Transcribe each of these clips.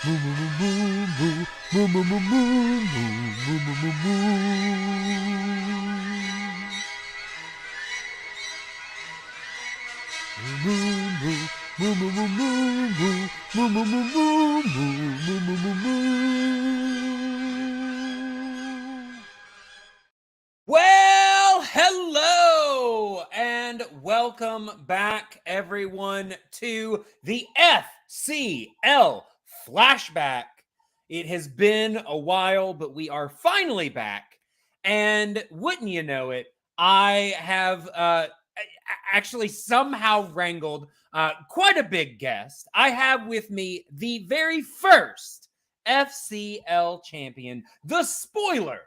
Well, hello and welcome back, everyone, to the FCL Flashback. It has been a while, but we are finally back. And wouldn't you know it, I have actually somehow wrangled quite a big guest. I have with me the very first FCL champion, the spoiler,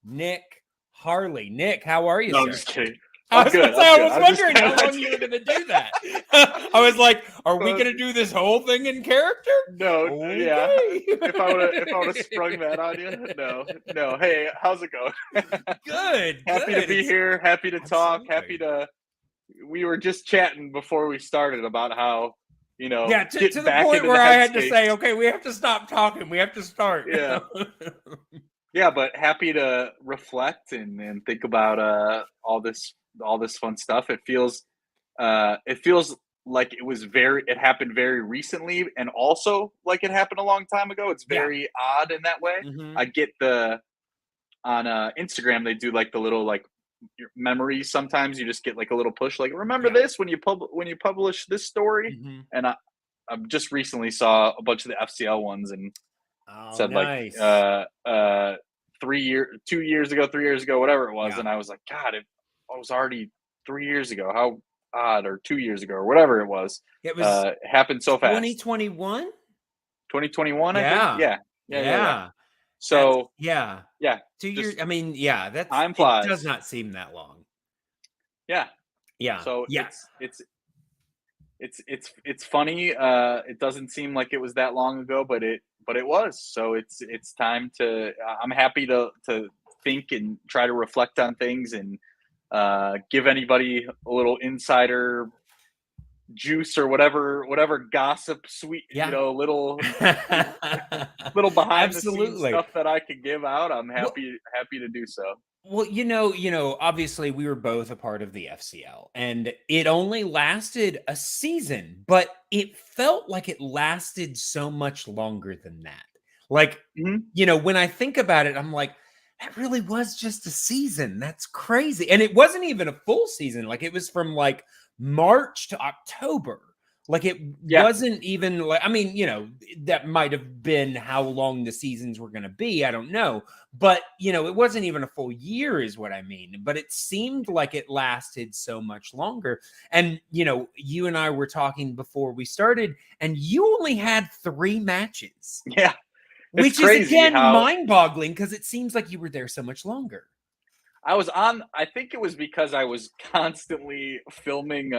Nick Harley. Nick, how are you, No, sir? I'm just kidding. I was wondering how just- long you were going to do that. I was like, are we going to do this whole thing in character? No, Okay. yeah. If I would have sprung that on you, no. Hey, how's it going? Good. Happy good. to be here. Happy to talk. Absolutely. Happy to. We were just chatting before we started about how, Yeah, to getting the back point into where the I had to headspace. say, okay, we have to stop talking. We have to start. Yeah. Yeah, but happy to reflect and think about all this fun stuff. It feels like it happened very recently, and also like it happened a long time ago. It's Yeah. very odd in that way. Mhm. I get on Instagram they do like the little like your memories. Sometimes you just get like a little push, like remember Yeah. this when you publish this story. Mhm. And I just recently saw a bunch of the FCL ones and Oh, said nice. like 2 years ago, 3 years ago, whatever it was, Yeah. and I was like, God, it was already 3 years ago. How odd, or 2 years ago, or whatever it was. It was It happened so fast. 2021? 2021, I Yeah. think. Yeah. That's, So yeah. yeah, 2 years. just I mean, yeah, it time does flies. not seem that long. Yeah. Yeah. So Yeah. it's funny. It doesn't seem like it was that long ago, but it was. So it's time to. I'm happy to think and try to reflect on things and give anybody a little insider juice or whatever gossip, sweet, Yeah. little behind the scenes Absolutely. stuff that I can give out. I'm Well- happy to do so. Well, obviously we were both a part of the FCL and it only lasted a season, but it felt like it lasted so much longer than that. Like, Mhm. when I think about it, I'm like, that really was just a season. That's crazy. And it wasn't even a full season. Like it was from like March to October. Like it Yeah. wasn't even like, I mean, that might have been how long the seasons were going to be. I don't know. But, it wasn't even a full year is what I mean. But it seemed like it lasted so much longer. And, you and I were talking before we started, and you only had 3 matches. Yeah. Which is, crazy again, how- mind-boggling because it seems like you were there so much longer. I think it was because I was constantly filming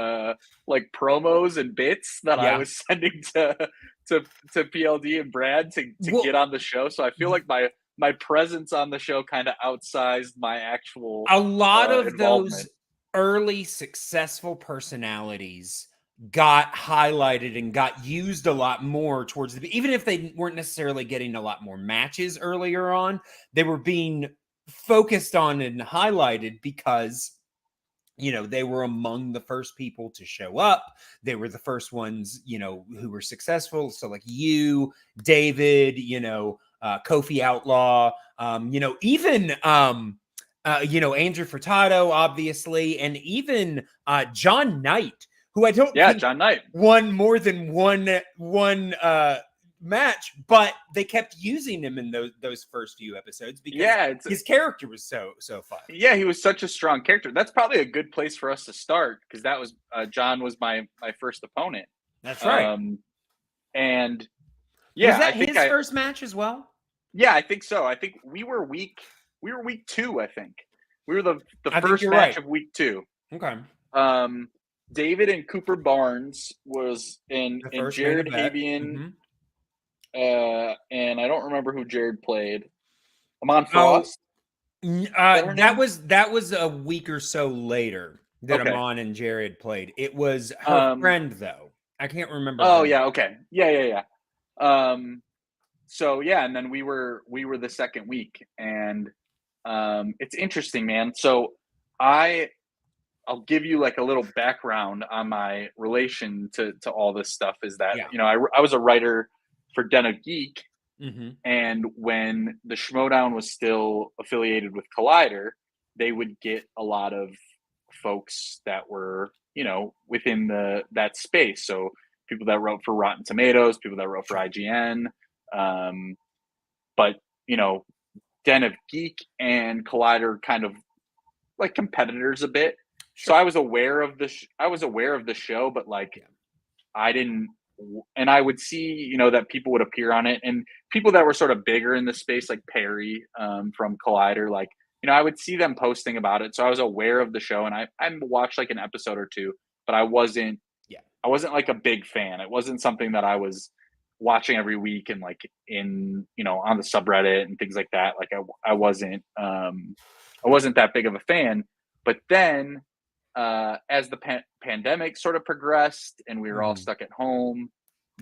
like promos and bits that I Yeah. was sending to PLD and Brad to Well- get on the show. So I feel like my presence on the show kind of outsized my actual A lot of involvement. those early successful personalities got highlighted and got used a lot more towards even if they weren't necessarily getting a lot more matches earlier on, they were being focused on and highlighted because they were among the first people to show up. They were the first ones, who were successful. So like you, David, Kofi Outlaw, even Andrew Furtado, obviously, and even John Knight, who I don't think John Knight won more than one match, but they kept using him in those first few episodes because his character was so fun. Yeah, he was such a strong character. That's probably a good place for us to start because that was John was my first opponent. That's right. And yeah, was that I think his first match as well? Yeah, I think so. I think we were week 2. I think we were the first match of week 2. Okay. David and Cooper Barnes was in Jared Havian. And I don't remember who Jared played. Amon Frost. That was a week or so later that Amon and Jared played. It was her friend though. I can't remember. Oh yeah, okay, yeah. so yeah, and then we were the second week, and it's interesting, man. So I'll give you like a little background on my relation to all this stuff. Is that Yeah. I was a writer for Den of Geek, Mm-hmm. and when the Schmodown was still affiliated with Collider, they would get a lot of folks that were within that space. So people that wrote for Rotten Tomatoes, people that wrote for IGN, but Den of Geek and Collider kind of like competitors a bit. Sure. So I was aware of the show, but like I didn't, and I would see that people would appear on it, and people that were sort of bigger in the space, like Perry from Collider, like I would see them posting about it. So I was aware of the show, and I watched like an episode or two, but I wasn't like a big fan. It wasn't something that I was watching every week and like in on the subreddit and things like that. Like I wasn't that big of a fan. But then as the pandemic sort of progressed and we were all stuck at home,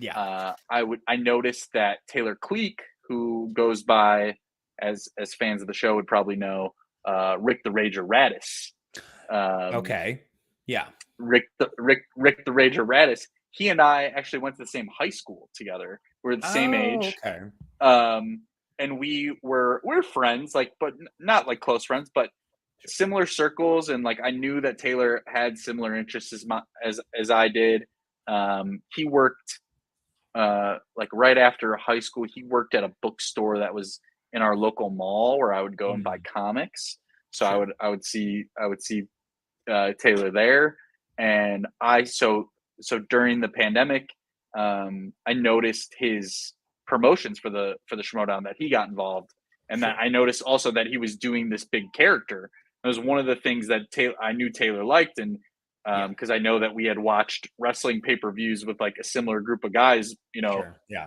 I noticed that Taylor Cleek, who goes by as fans of the show would probably know, Rick the Rager Radis. Okay. Yeah. Rick the Rager Radis. He and I actually went to the same high school together. We're the same age. Okay. And we're friends, like, but not like close friends, but similar circles. And like I knew that Taylor had similar interests as I did. He worked like right after high school. He worked at a bookstore that was in our local mall where I would go and buy comics. So sure. I would see Taylor there, and so during the pandemic, I noticed his promotions for the Schmodown that he got involved, and that I noticed also that he was doing this big character. It was one of the things that I knew Taylor liked, and because I know that we had watched wrestling pay-per-views with like a similar group of guys,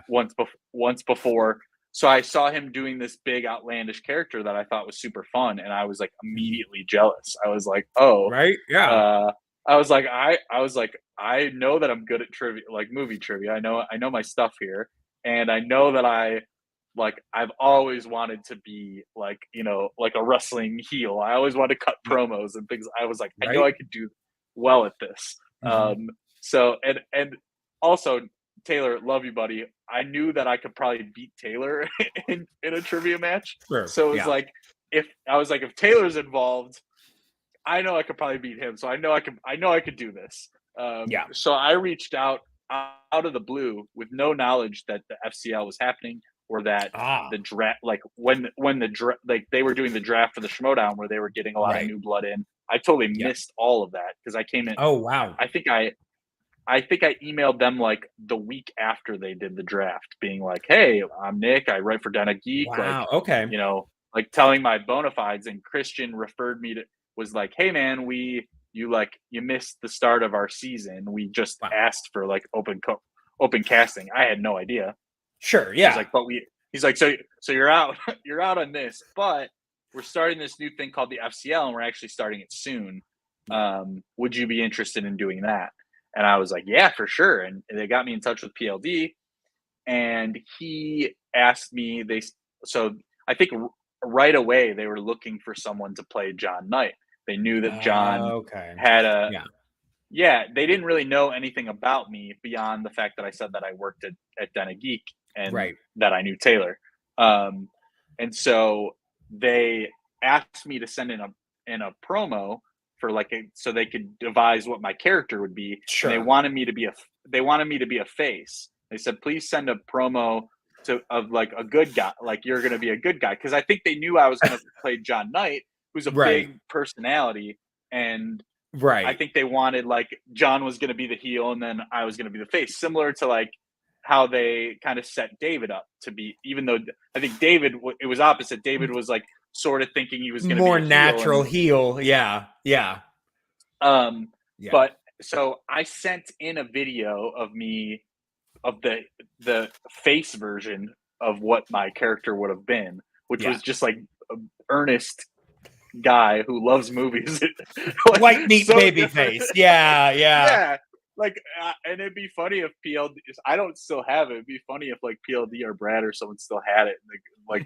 once before. So I saw him doing this big outlandish character that I thought was super fun, and I was like immediately jealous. I was like, oh, right, yeah. I was like, I know that I'm good at trivia, like movie trivia. I know my stuff here, and I know that I've always wanted to be like like a wrestling heel. I always wanted to cut promos and things. I was like, I know I could do well at this. So and also, Taylor, love you, buddy. I knew that I could probably beat Taylor in a trivia match. Sure. So it was like if Taylor's involved, I know I could probably beat him. So I know I could do this. So I reached out of the blue with no knowledge that the FCL was happening, or that the draft, like when the like they were doing the draft for the Schmodown where they were getting a lot of new blood in. I totally missed all of that because I came in. Oh wow! I think I emailed them like the week after they did the draft, being like, "Hey, I'm Nick. I write for Den of Geek." Wow. Like, okay. Like telling my bona fides. And Christian referred me to, was like, "Hey, man, you missed the start of our season. We just asked for like open casting." I had no idea. Sure. Yeah. He's like, he's like, so you're out. You're out on this, but we're starting this new thing called the FCL, and we're actually starting it soon. Would you be interested in doing that? And I was like, yeah, for sure. And they got me in touch with PLD, and he asked me. So I think right away they were looking for someone to play John Knight. They knew that John had a they didn't really know anything about me beyond the fact that I said that I worked at Den of Geek and that I knew Taylor. And so they asked me to send in a promo for so they could devise what my character would be. Sure. And they wanted me to be a face. They said, please send a promo of like a good guy, like you're going to be a good guy. Cause I think they knew I was going to play John Knight, who's a big personality. And I think they wanted like John was going to be the heel and then I was going to be the face, similar to like how they kind of set David up to be, even though I think David, it was opposite. David was like sort of thinking he was going to be more natural heel. Yeah. But so I sent in a video of me, of the face version of what my character would have been, which was just like an earnest guy who loves movies. White meat baby face. Yeah. and it'd be funny if PLD. I don't still have it. It'd be funny if like PLD or Brad or someone still had it. Like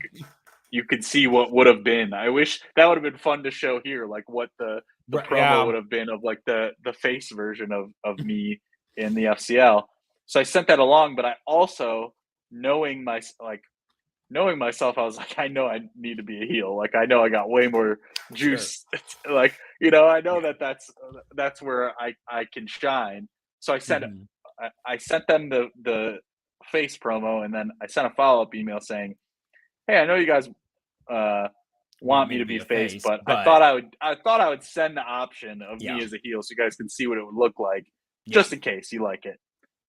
you could see what would have been. I wish that would have been fun to show here, like what the Right, promo would have been of like the face version of me in the FCL. So I sent that along, but I also knowing my like knowing myself, I was like, I know I need to be a heel. Like I know I got way more sure. juice. Like I know Yeah. that's where I can shine. So Mhm. I sent them the face promo, and then I sent a follow up email saying, "Hey, I know you guys uh, Want want me me to to be be a face, face, but but I thought I would send the option of yeah, me as a heel so you guys can see what it would look like, yeah, just in case you like it."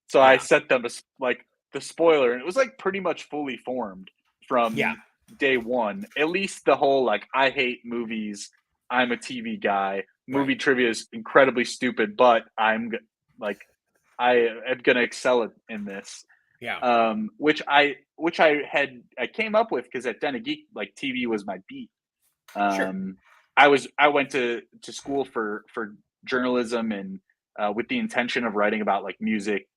So I yeah, sent them like the spoiler, and it was like pretty much fully formed yeah, from day one. At least the whole like I hate movies. I'm a TV guy. right. Movie trivia is incredibly stupid, but like I am gonna excel in this. Yeah, Which I came up with because at Den of Geek, like TV was my beat. sure. Um, I went to school for journalism and with the intention of writing about like music,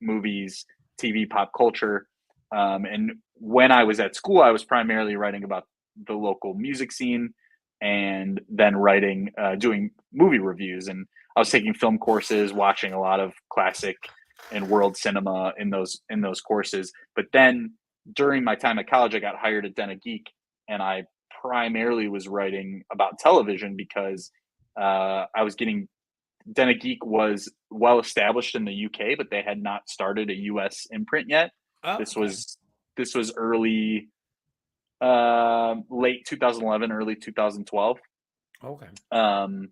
movies, TV, pop culture. And when I was at school, I was primarily writing about the local music scene, and then doing movie reviews. And I was taking film courses, watching a lot of classic and world cinema in those courses. But then during my time at college, I got hired at Den of Geek, and I primarily was writing about television because I was getting Den of Geek was well established in the UK, but they had not started a US imprint yet. Oh, This okay, was this was early, late 2011, early 2012, okay, um,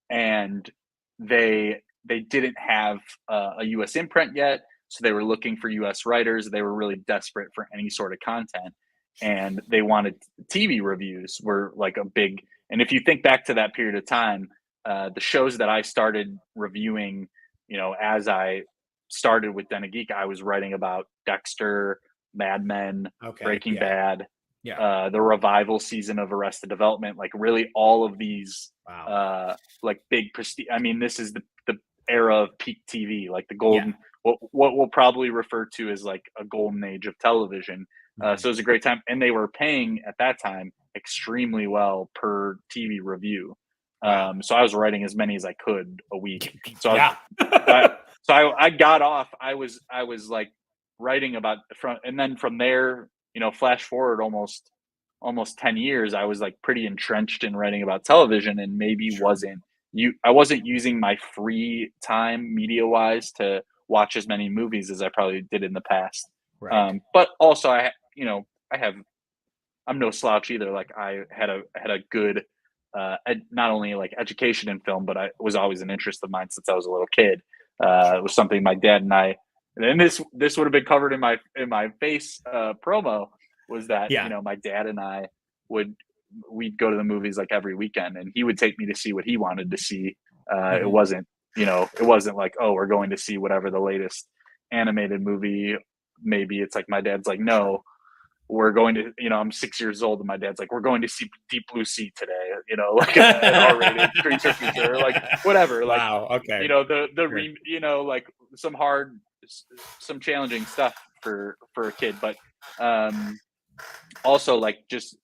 and they didn't have a US imprint yet, so they were looking for US writers. They were really desperate for any sort of content, sure. and they wanted TV reviews were like a big. And if you think back to that period of time, the shows that I started reviewing, as I started with Den of Geek, I was writing about Dexter, Mad Men, Okay, Breaking yeah, Bad, yeah. the revival season of Arrested Development, like really all of these Wow. like big prestige. I mean, this is the era of peak TV, like the Yeah. golden, what we'll probably refer to as like a golden age of television. Mhm. So it was a great time, and they were paying at that time extremely well per TV review. Wow. So I was writing as many as I could a week. So Yeah. I, I got off. I was like writing about and then from there, flash forward almost 10 years, I was like pretty entrenched in writing about television, and maybe Sure. I wasn't using my free time media wise to watch as many movies as I probably did in the past. Right. But also I have I'm no slouch either. Like I had a good not only like education in film, but I was always an interest of mine since I was a little kid. It Sure. was something my dad and I, and this would have been covered in my face promo, was that Yeah. my dad and I would we'd go to the movies like every weekend, and he would take me to see what he wanted to see. It Mhm. wasn't it wasn't like, oh, we're going to see whatever the latest animated movie. Maybe it's like my dad's like, Sure. no, we're going to, I'm 6 years old, and my dad's like, we're going to see Deep Blue Sea today, like an R-rated creature feature, like whatever, like, Wow, okay. the Sure. like some some challenging stuff for a kid, but also like just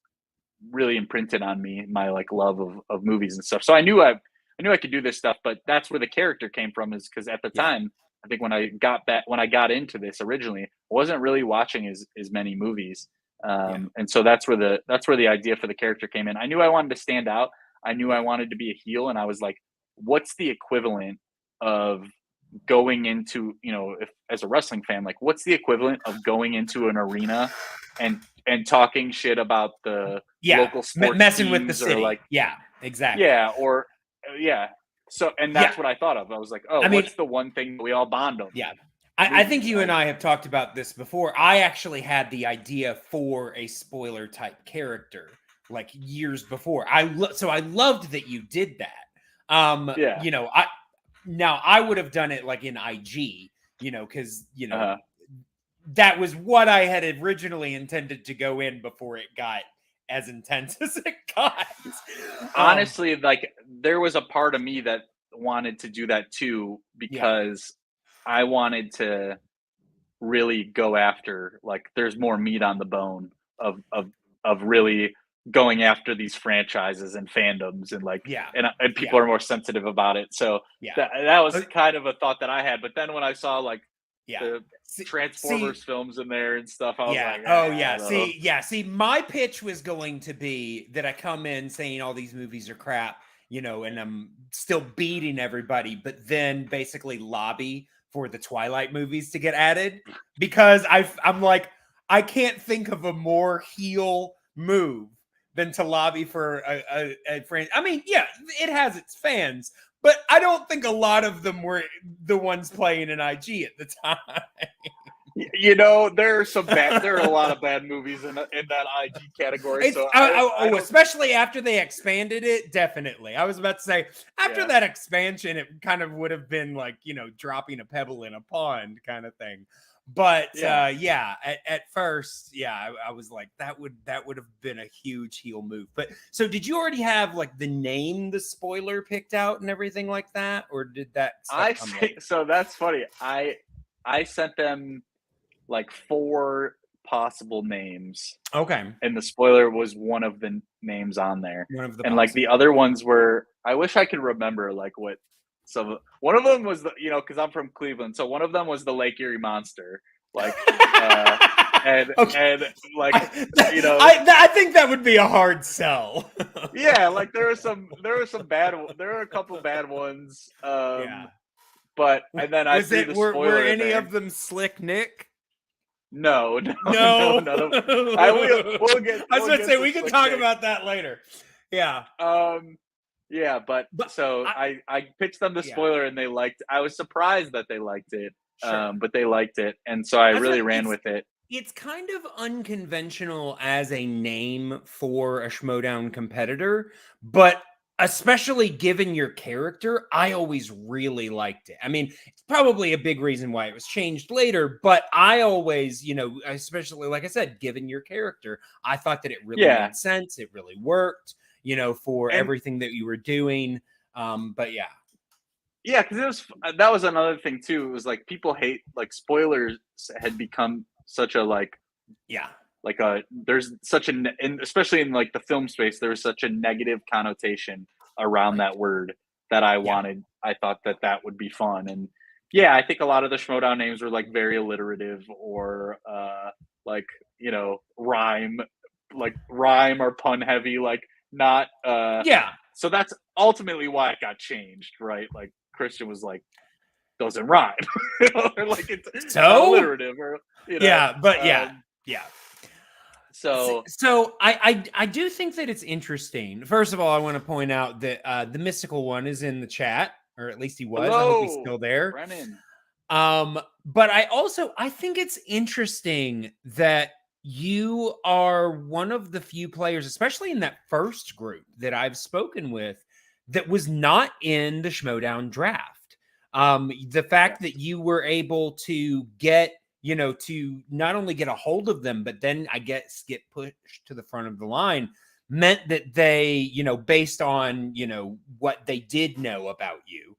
really imprinted on me my like love of movies and stuff. So I knew I could do this stuff, but that's where the character came from, is because at the Yeah. time, I think when I got into this originally, I wasn't really watching as many movies. Yeah. And so that's where the idea for the character came in. I knew I wanted to stand out. I knew I Yeah. wanted to be a heel, and I was like, what's the equivalent of going into, if as a wrestling fan, like what's the equivalent of going into an arena and talking shit about the Yeah. local sports Messing with the teams, or city. like, Yeah, exactly. yeah, or yeah. So, and Yeah. that's what I thought of. I was like, oh, I mean, what's the one thing that we all bond over? yeah. I think Movies. you and I have talked about this before. I actually had the idea for a spoiler type character like years before. So I loved that you did that. Yeah. I would have done it like in IG, because Uh, that was what I had originally intended to go in before it got as intense as it got. Um, Honestly, like there was a part of me that wanted to do that too, yeah, because I wanted to really go after, like, there's more meat on the bone of really going after these franchises and fandoms, and like, Yeah. and Yeah. people are more sensitive about it. So Yeah. that was Uh, kind of a thought that I had. But then when I saw like yeah. the See, Transformers films in there and stuff, I was yeah. like, Oh, I yeah. don't know. See, my pitch was going to be that I come in saying all these movies are crap, and I'm still beating everybody, but then basically lobby for the Twilight movies to get added because I'm like, I can't think of a more heel move than to lobby for a friend. I mean, yeah, it has its fans, but I don't think a lot of them were the ones playing an IG at the time. You know, there are a lot of bad movies in that IG category. It's So I don't. especially after they expanded it. Definitely, I was about to say after Yeah, that expansion, it kind of would have been like dropping a pebble in a pond kind of thing. But yeah. yeah, at first, yeah, I was like that would have been a huge heel move. But so, did you already have like the name, the spoiler picked out, and everything like that, or did that stuff I come think later? so. That's funny. I sent them like four possible names, Okay, and the spoiler was one of the names on there. one of the And like the possible. other ones were, I wish I could remember like what some. One of them was because I'm from Cleveland, so one of them was the Lake Erie Monster, like, uh, Okay. and like I, you know, I think that would be a hard sell. yeah, like there were a couple bad ones, Yeah. but and then I Was threw it the were spoiler in any there. of them Slick Nick? No, no, no, No. none of. We'll get I was we'll about to get say to we can Slick talk Nick. about that later. Yeah. Yeah, but But so I I pitched them the yeah, spoiler and they liked. I was surprised that they liked it, sure. but they liked it, and so I That's really right. ran with it. It's kind of unconventional as a name for a Schmodown competitor, but especially given your character, I always really liked it. I mean, it's probably a big reason why it was changed later, but I always, especially like I said, given your character, I thought that it really Yeah, made sense. It really worked, for and everything that you were doing. But yeah, yeah, because that was another thing too. It was like people hate like spoilers had become such a yeah, like a there's such and especially in like the film space there was such a negative connotation around right. that word that Yeah. I thought that that would be fun. And yeah, I think a lot of the Schmodown names were like very alliterative or like rhyme, like rhyme or pun heavy, like not Yeah. so that's ultimately why it got changed, right? Like Christian was like doesn't rhyme or like it's not So, alliterative or yeah, but yeah. um Yeah. so So I do think that it's interesting. First of all, I want to point out that the mystical one is in the chat, or at least he was. I hope he's hello, still there. Brennan. But I think it's interesting that you are one of the few players, especially in that first group that I've spoken with, that was not in the Schmodown draft. The fact that Yes. you were able to get, to not only get a hold of them, but then I guess get pushed to the front of the line meant that they, based on, what they did know about you,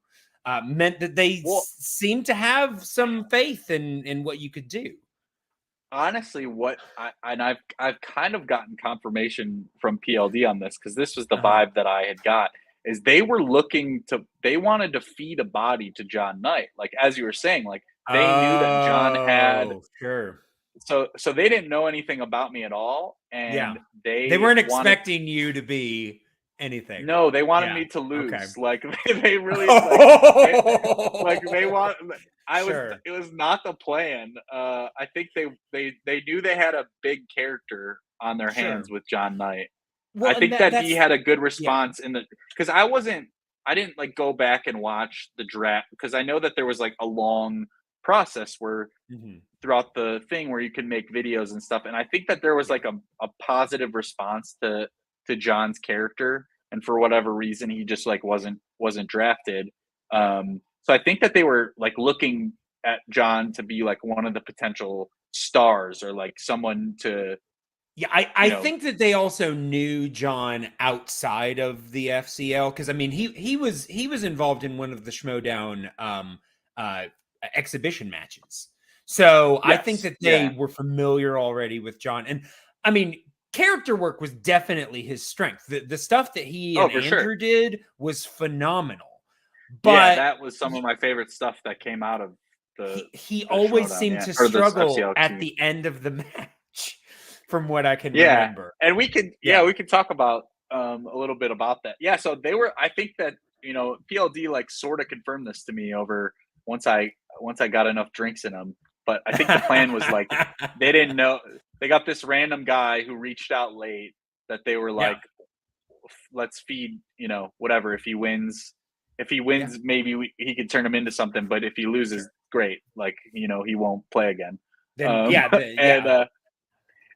meant that they Well, seemed to have some faith in what you could do. honestly, what I've kind of gotten confirmation from PLD on this because this was the Uh-huh. vibe that I had got is they wanted to feed a body to John Knight. Like as you were saying, like they knew that John had Oh, sure. so they didn't know anything about me at all, Yeah. and They they weren't wanted expecting you to be anything. no, they wanted Yeah. me to Okay. lose. Like they really they, like they want I was Sure. it was not the plan. I think they knew they had a big character on their hands Sure. with John Knight. I Well, and think that he that's had a good yeah. response in the because I didn't like go back and watch the draft because I know that there was like a long process where Mhm. throughout the thing where you can make videos and stuff. And I think that there was Yeah. like a positive response to John's character, and for whatever reason, he just like wasn't drafted. Yeah. So I think that they were like looking at John to be like one of the potential stars or like someone to Yeah, I, you I know think that they also knew John outside of the FCL because I mean he was involved in one of the Schmodown exhibition matches. So I think Yes. that they Yeah. were familiar already with John. And I mean, character work was definitely his strength. The stuff that he Oh, and for sure. Andrew did was phenomenal. Yeah, But that was some of my favorite stuff that came out of the he the always Schmoedown, seemed yeah, to or the struggle FCL at Q. the end of the match, from what I can Yeah, remember. and we could we could talk about a little bit about that. Yeah, so they were. I think that PLD like sort of confirmed this to me over once I got enough drinks in them. But I think the plan was like they didn't know they got this random guy who reached out late that they were Yeah. like, let's feed whatever. If he wins, Yeah. maybe he could turn him into something. But if he loses, Sure. great. Like he won't play again. Then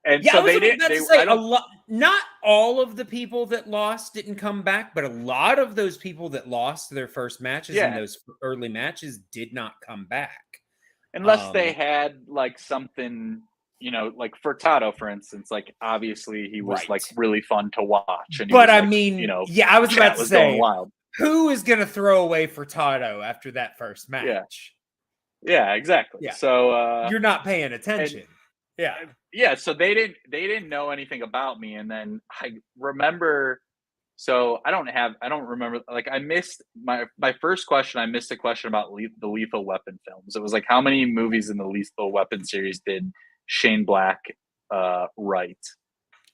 And yeah, I so was they about did. to They say I a don't. lot. Not all of the people that lost didn't come back, but a lot of those people that lost their first matches in Yeah, those early matches did not come back. unless they Um, had like something, like Furtado, for instance. Like obviously he was like right. really fun to watch, and he But was I like, mean, yeah, I the was about chat to was going say, wild. who is going to throw away Furtado after that first Yeah, match? yeah, exactly. Yeah, So you're not paying and attention. Yeah. yeah, so they didn't know anything about me, and then I remember. So I don't remember. Like I missed my first question. I missed a question about the Lethal Weapon films. It was like how many movies in the Lethal Weapon series did Shane Black write?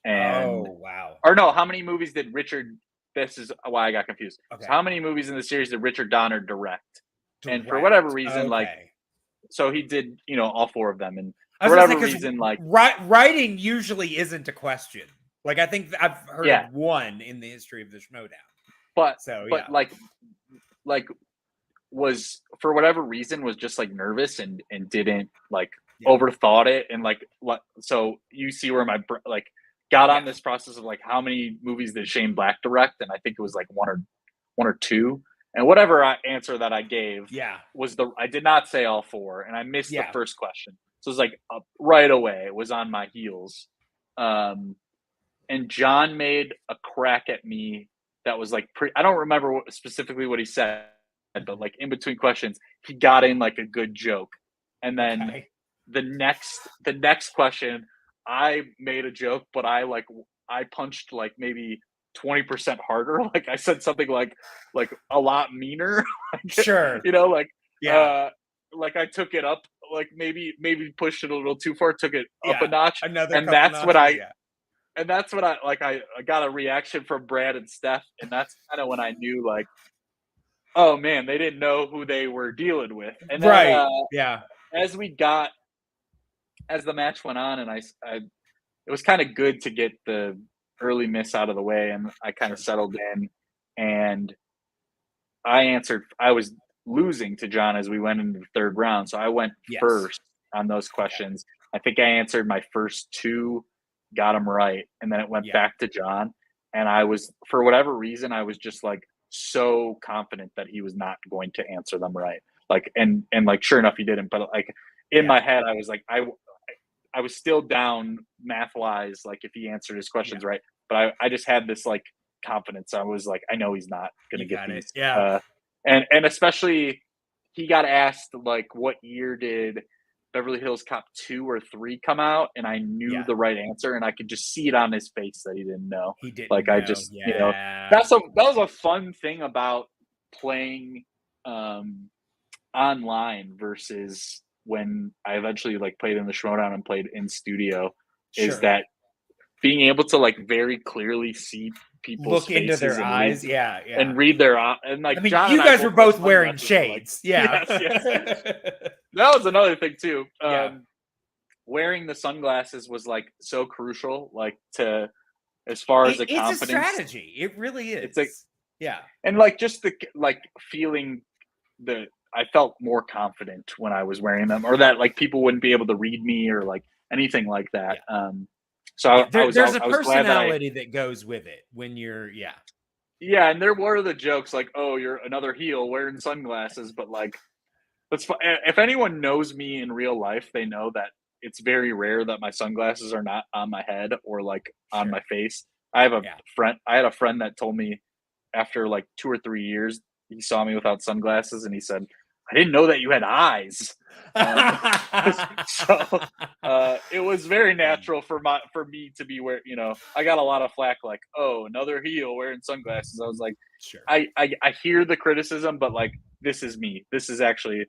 And Oh, wow. or no, how many movies did Richard? This is why I got confused. So Okay. how many movies in the series did Richard Donner direct? And for Direct. whatever reason, like Okay. so he did, all four of them. And I for was gonna say whatever because reason, like writing usually isn't a question. Like I think I've heard yeah, of one in the history of the Schmoedown. but So but yeah, like was for whatever reason was just like nervous and didn't like yeah, overthought it and like what so you see where my like got yeah, on this process of like how many movies did Shane Black direct, and I think it was like one or two, and whatever answer that I gave yeah, was I did not say all four, and I missed the yeah. first question, so it was like right away it was on my heels. And John made a crack at me that was like I don't remember specifically what he said, but Mhm. like in between questions, he got in like a good joke. And then Okay. the next question, I made a joke, but I punched like maybe 20% harder. Like I said something like a lot meaner. Like, Sure. like Yeah. uh like I took it up, like maybe pushed it a little too far, took it up a Yeah. notch. Another And couple that's what notches. I Yeah. and that's what I got a reaction from Brad and Steph, and that's kind of when I knew like, oh man, they didn't know who they were dealing with. And then Right. Yeah. as we got as the match went on, and I it was kind of good to get the early miss out of the way, and I kind of Sure. settled in, and I answered. I was losing to John as we went into the third round, so I went Yes. first on those Okay. questions. I think I answered my first two, got them right, and then it went Yeah. back to John. And I was, for whatever reason, I was just like so confident that he was not going to answer them right. Like, and like, sure enough, he didn't. But like in Yeah. my head, I was like, I was still down math wise, like if he answered his Yeah. questions right. But I just had this like confidence. I was like, I know he's not going to You get got it. these. Yeah. And especially he got asked like what year did Beverly Hills Cop 2 or 3 come out, and I knew Yeah. the right answer, and I could just see it on his face that he didn't know. He didn't Like I know. just, Yeah. that was a fun thing about playing online versus when I eventually like played in the Schmoedown and played in studio, is Sure. that being able to like very clearly see people's Look into faces their and read eyes. Yeah. Yeah. and read their and I like mean, John and you I guys were both wear both wearing sunglasses for like shades. Yeah. yes. That was another thing too. Yeah. Wearing the sunglasses was like so crucial, like to as far as the It's a confidence. strategy. It really It's like is. Yeah. and like just the like feeling the I felt more confident when I was wearing them, or that like people wouldn't be able to read me or like anything like that. Yeah. So Yeah. There's a I was glad that personality that goes with it when you're, yeah. yeah, and there were the jokes like, oh, you're another heel wearing sunglasses, but like if anyone knows me in real life, they know that it's very rare that my sunglasses are not on my head or like on my Sure. face. I have a Yeah. friend. I had a friend that told me after like 2 or 3 years, he saw me without sunglasses, and he said, I didn't know that you had eyes. So it was very natural for me to be where, I got a lot of flack like, oh, another heel wearing sunglasses. I was like, Sure. I hear the criticism, but like, this is me. This is actually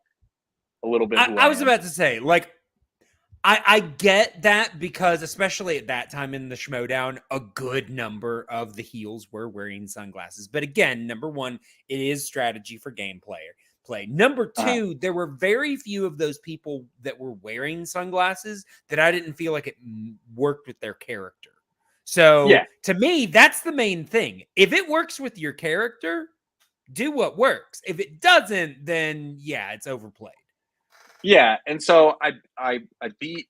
a little bit who I was am. about to say, like, I get that, because especially at that time in the Schmodown, a good number of the heels were wearing sunglasses. But again, number one, it is strategy for gameplay. Number two, there were very few of those people that were wearing sunglasses that I didn't feel like it worked with their character. So Yeah. to me, that's the main thing. If it works with your character, do what works. If it doesn't, then yeah, it's overplayed. Yeah, and so I beat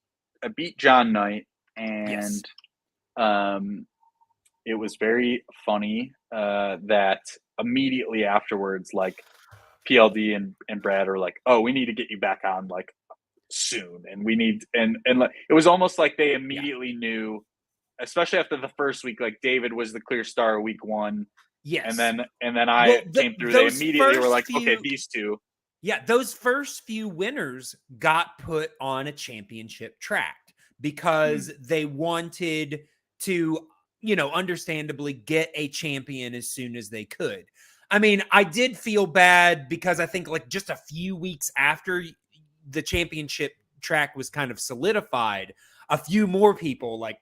John Knight, and it was very funny that immediately afterwards, like, PLD and Brad are like, "Oh, we need to get you back on, like, soon," and we need and like, it was almost like they immediately knew, especially after the first week. Like, David was the clear star week 1, Yes. and then I came through. They immediately were like, "Okay, these two." Yeah, those first few winners got put on a championship track because they wanted to, understandably get a champion as soon as they could. I mean, I did feel bad because I think like just a few weeks after the championship track was kind of solidified, a few more people like,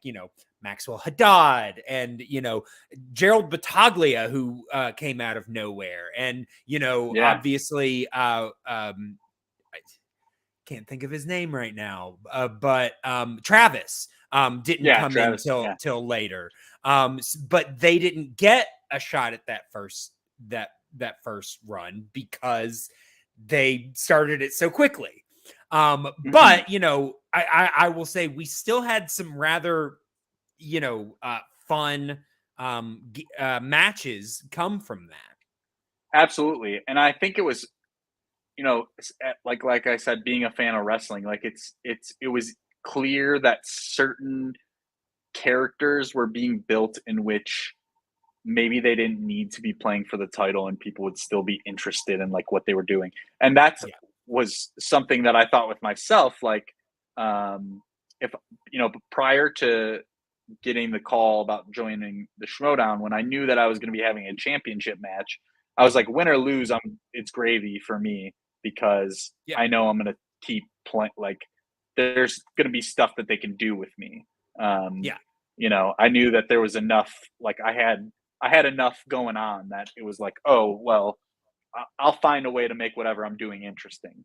Maxwell Haddad and, Gerald Battaglia, who came out of nowhere. And, obviously, I can't think of his name right now, but Travis didn't come Travis, in till later. But they didn't get a shot at that first run because they started it so quickly. But, I will say we still had some rather, fun matches come from that. Absolutely, and I think it was, like I said, being a fan of wrestling, like, it was clear that certain characters were being built in which maybe they didn't need to be playing for the title and people would still be interested in like what they were doing. And that's was something that I thought with myself, like, if, prior to getting the call about joining the Schmodown, when I knew that I was going to be having a championship match, I was like, win or lose, it's gravy for me, because I know I'm going to keep playing. Like, there's going to be stuff that they can do with me. I knew that there was enough, like I had enough going on that it was like, oh, well, I'll find a way to make whatever I'm doing interesting,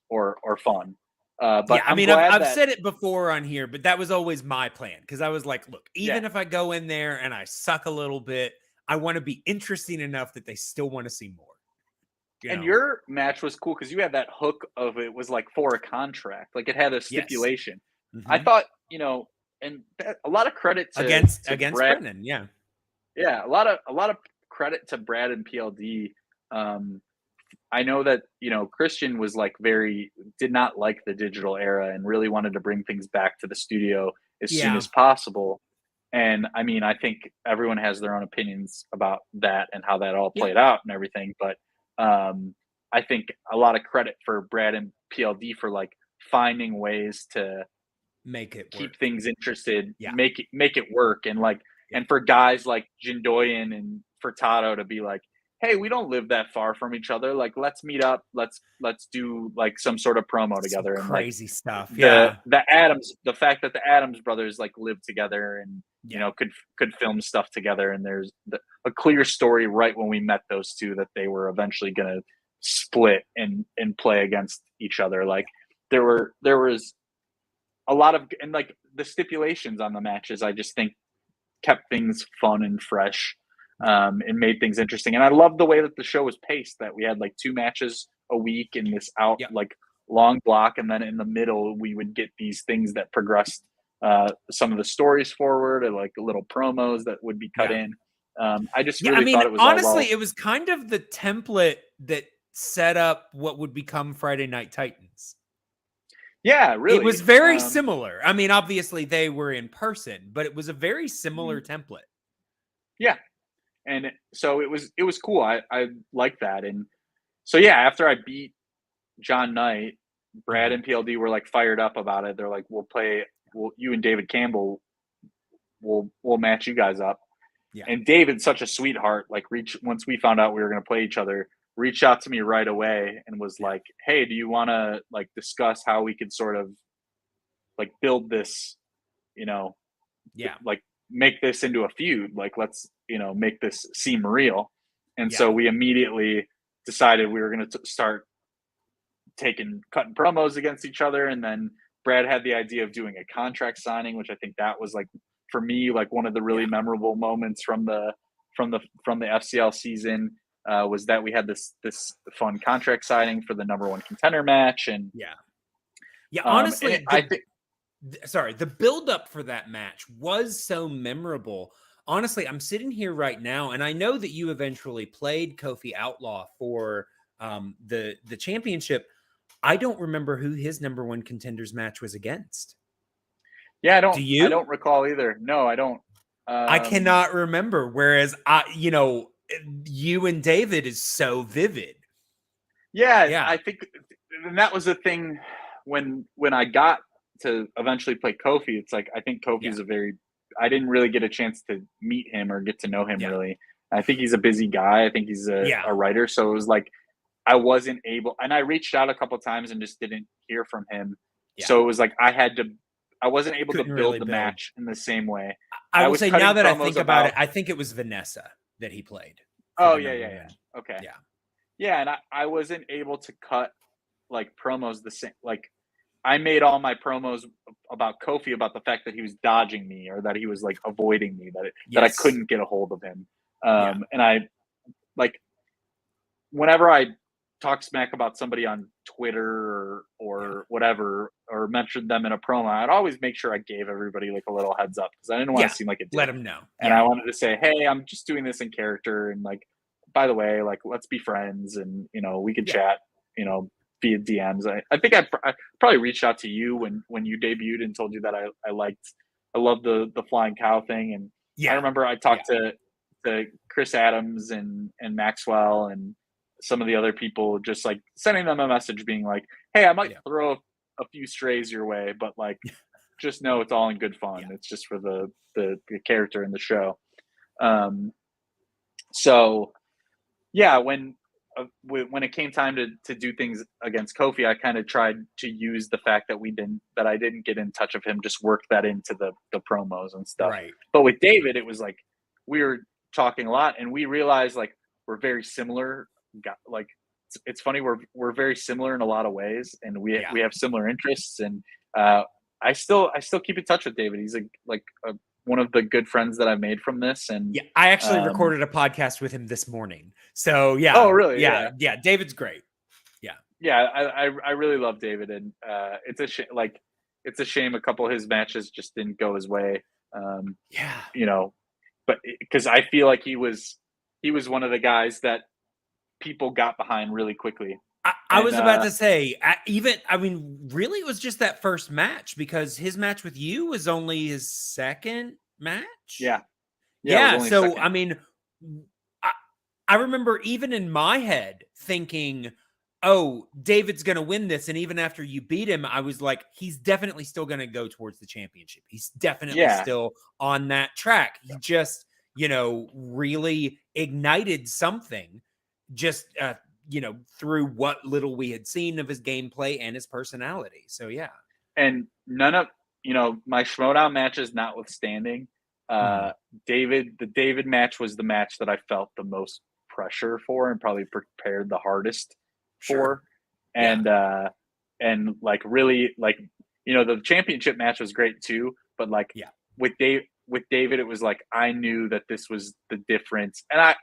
or fun. But I mean, I've said it before on here, but that was always my plan, because I was like, look, even if I go in there and I suck a little bit, I want to be interesting enough that they still want to see more. And your match was cool because you had that hook of it was like for a contract, like it had a stipulation. I thought, and a lot of credit to against Brad. Brennan, a lot of credit to Brad and PLD. I know that Christian was like did not like the digital era and really wanted to bring things back to the studio as soon as possible. And I mean, I think everyone has their own opinions about that and how that all played out and everything. But I think a lot of credit for Brad and PLD for like finding ways to make it keep work. Things interested, make it work, and like and for guys like Jindoyan and Furtado to be like, hey, we don't live that far from each other. Like, let's meet up. Let's do like some sort of promo together. Some and crazy like, stuff. The fact that the Adams brothers like live together and could film stuff together, and there's a clear story right when we met those two that they were eventually going to split and play against each other. Like there was a lot of, and like the stipulations on the matches, I just think kept things fun and fresh. And made things interesting. And I love the way that the show was paced, that we had like 2 matches a week in this like long block. And then in the middle, we would get these things that progressed some of the stories forward, and like little promos that would be cut in. I just really thought it was honestly, it was kind of the template that set up what would become Friday Night Titans. Yeah, really. It was very similar. I mean, obviously they were in person, but it was a very similar template. Yeah. And so it was cool. I like that. And So yeah, after I beat John Knight, Brad and PLD were like fired up about it. They're like, you and David Campbell, we'll match you guys up. Yeah. And David's such a sweetheart. Like, once we found out we were going to play each other, reached out to me right away and was like, "Hey, do you want to like discuss how we could sort of like build this, like make this into a feud? Like, let's make this seem real." And so we immediately decided we were going to start cutting promos against each other, and then Brad had the idea of doing a contract signing, which I think that was like, for me, like one of the really memorable moments from the FCL season, was that we had this fun contract signing for the #1 contender match. And honestly, I think the build up for that match was so memorable. Honestly, I'm sitting here right now, and I know that you eventually played Kofi Outlaw for the championship. I don't remember who his #1 contenders match was against. Yeah, I don't. Do you? I don't recall either. No, I don't. I cannot remember. Whereas you and David is so vivid. Yeah. I think, and that was the thing when I got to eventually play Kofi. It's like, I think Kofi's I didn't really get a chance to meet him or get to know him really. I think he's a busy guy. I think he's a writer. So it was like, I wasn't able, and I reached out a couple of times and just didn't hear from him. Yeah. So it was like, I wasn't able to build the match in the same way. I will say, now that I think about it, I think it was Vanessa that he played. Oh, yeah. Okay. Yeah, and I wasn't able to cut like promos the same. Like, I made all my promos about Kofi about the fact that he was dodging me or that he was like avoiding me, that I couldn't get a hold of him. And I, like, whenever I talk smack about somebody on Twitter or whatever, or mentioned them in a promo, I'd always make sure I gave everybody like a little heads up, because I didn't want to seem like a dick. Let them know. And I wanted to say, hey, I'm just doing this in character, and like, by the way, like, let's be friends, and we could chat, via DMs. I think I probably reached out to you when you debuted and told you that I love the flying cow thing. And I remember I talked to Chris Adams and Maxwell and some of the other people, just like sending them a message being like, hey, I might throw a few strays your way, but like, just know it's all in good fun. It's just for the character in the show. So yeah, when it came time to do things against Kofi, I kind of tried to use the fact that I didn't get in touch with him, just work that into the promos and stuff. Right. But with David, it was like, we were talking a lot, and we realized like we're very similar. It's funny, we're very similar in a lot of ways, and we have similar interests, and I still keep in touch with David. He's one of the good friends that I've made from this. And I actually recorded a podcast with him this morning. So Oh, really? Yeah. David's great. I really love David, and it's a shame a couple of his matches just didn't go his way. But because I feel like he was one of the guys that people got behind really quickly. I was about to say, really, it was just that first match, because his match with you was only his second match. Yeah. So, I mean, I remember even in my head thinking, oh, David's going to win this. And even after you beat him, I was like, he's definitely still going to go towards the championship. He's definitely still on that track. He just, really ignited something just, through what little we had seen of his gameplay and his personality. So, yeah. And none of, my Schmoedown matches notwithstanding, the David match was the match that I felt the most pressure for and probably prepared the hardest for. And, and like, really, like, the championship match was great too, but like with David, it was like, I knew that this was the difference. And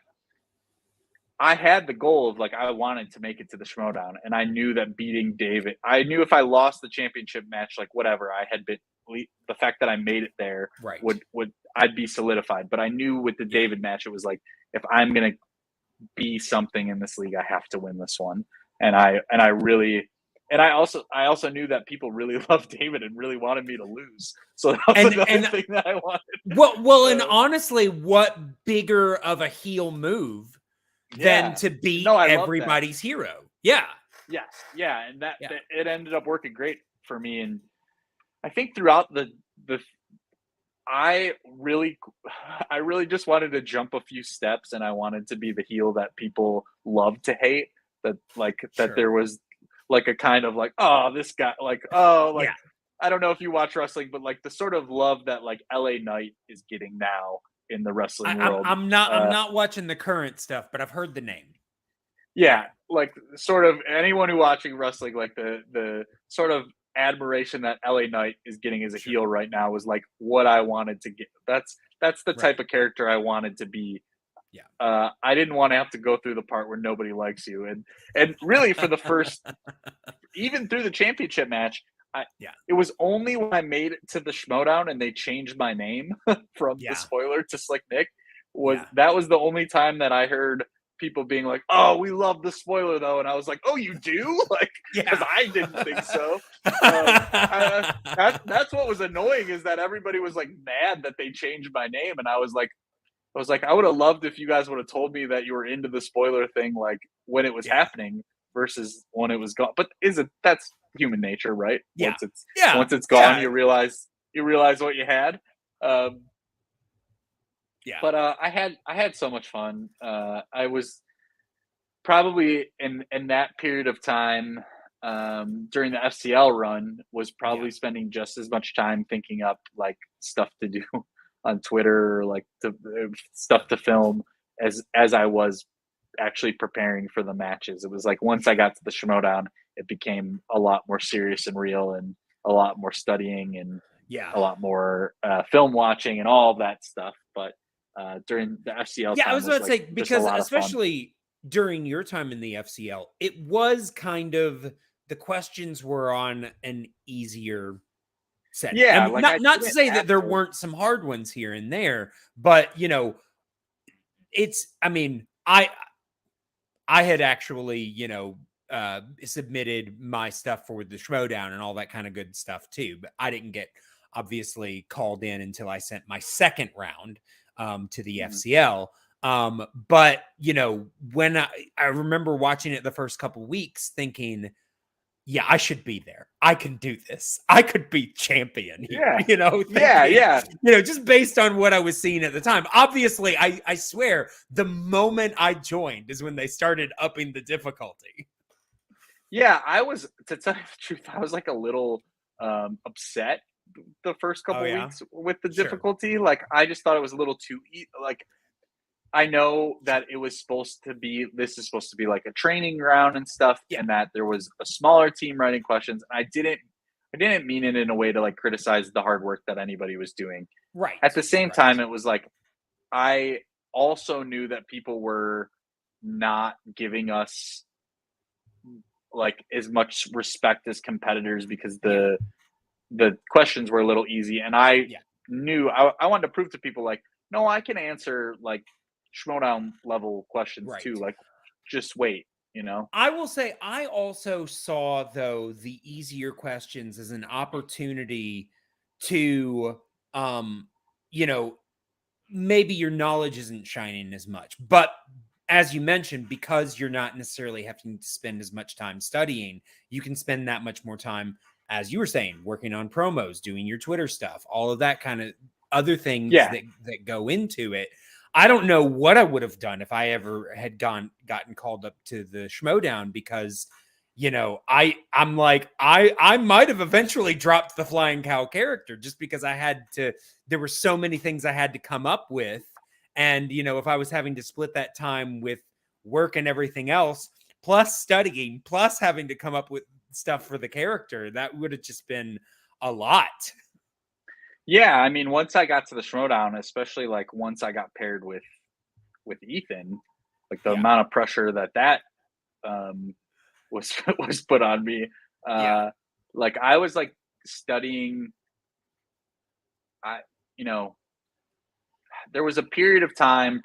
I had the goal of like, I wanted to make it to the Schmoedown, and I knew that beating David, I knew if I lost the championship match, like whatever, I had been, the fact that I made it there would I'd be solidified. But I knew with the David match, it was like, if I'm going to be something in this league, I have to win this one. And I also knew that people really loved David and really wanted me to lose. So that was another thing that I wanted. Well, and honestly, what bigger of a heel move than Yeah. to be No, I love that. everybody's hero. Yeah. Yes. Yeah. And Yeah. it ended up working great for me. And I think throughout the I really I really just wanted to jump a few steps, and I wanted to be the heel that people love to hate. That there Sure. was like a kind of like, oh, this guy, like, oh, like, Yeah. I don't know if you watch wrestling, but like the sort of love that like LA Knight is getting now in the wrestling world. I'm Uh not watching the current stuff, but I've heard the name. yeah, Yeah. like sort of anyone who watching wrestling, like the sort of admiration that LA Knight is getting as a Sure. heel right now was like what I wanted to get. That's the type Right. of character I wanted to be. Yeah. I didn't want to have to go through the part where nobody likes you, and really for the first, even through the championship match, Yeah. it was only when I made it to the Schmodown and they changed my name from the Yeah. spoiler to Slick Nick, Yeah. that was the only time that I heard people being like, "Oh, we love the spoiler though," and I was like, "Oh, you do?" Like, because Yeah. I didn't think so. That's what was annoying, is that everybody was like mad that they changed my name, and I was like, I would have loved if you guys would have told me that you were into the spoiler thing, like when it was Yeah. happening versus when it was gone. But that's human nature, right? Yeah. Yeah. Once it's gone, Yeah. you realize what you had. Um, Yeah. but I had so much fun. I was probably in that period of time, during the FCL run, was Yeah. probably spending just as much time thinking up like stuff to do on Twitter, or like stuff to film, as I was actually preparing for the matches. It was like once I got to the Schmodown, it became a lot more serious and real, and a lot more studying, and Yeah. a lot more film watching and all of that stuff. But during the FCL Yeah, I time was was about to like say, just a because lot of fun. especially during your time in the FCL, it was kind of the questions were on an easier setting. Yeah, And like I not to didn't say have that there to. weren't some hard ones here and there, but it's I mean, I had actually, submitted my stuff for the Schmodown and all that kind of good stuff too, but I didn't get obviously called in until I sent my second round to the Mhm. FCL. But when I remember watching it the first couple weeks thinking, yeah, I should be there. I can do this. I could be champion here, Yeah, yeah, thinking, yeah, just based on what I was seeing at the time. Obviously, I swear the moment I joined is when they started upping the difficulty. yeah. I was, to tell you the truth, I was like a little upset the first Oh couple yeah. weeks with the Sure. difficulty. Like I just thought it was a little too like I know that it was supposed to be, this is supposed to be like a training ground and stuff, Yeah. and that there was a smaller team writing questions. I didn't mean it in a way to like criticize the hard work that anybody was doing. At Right. the same Right. time, it was like I also knew that people were not giving us like as much respect as competitors, because Yeah. the questions were a little easy, and I Yeah. knew I wanted to prove to people like, no, I can answer like Schmodown level questions too. Right. Like, just wait, you know? I will say I also saw though the easier questions as an opportunity to you know maybe your knowledge isn't shining as much. But as you mentioned, because you're not necessarily having to spend as much time studying, you can spend that much more time, as you were saying, working on promos, doing your Twitter stuff, all of that kind of other things Yeah, that go into it. I don't know what I would have done if I ever had gotten called up to the Schmodown, because I'm like I might have eventually dropped the flying cow character just because I had to, there were so many things I had to come up with. And, if I was having to split that time with work and everything else, plus studying, plus having to come up with stuff for the character, that would have just been a lot. yeah. I mean, once I got to the Schmodown, especially like once I got paired with Ethan, like the Yeah. amount of pressure that um, was was put on me. Yeah. Uh, like I was like studying. I you know there was a period of time.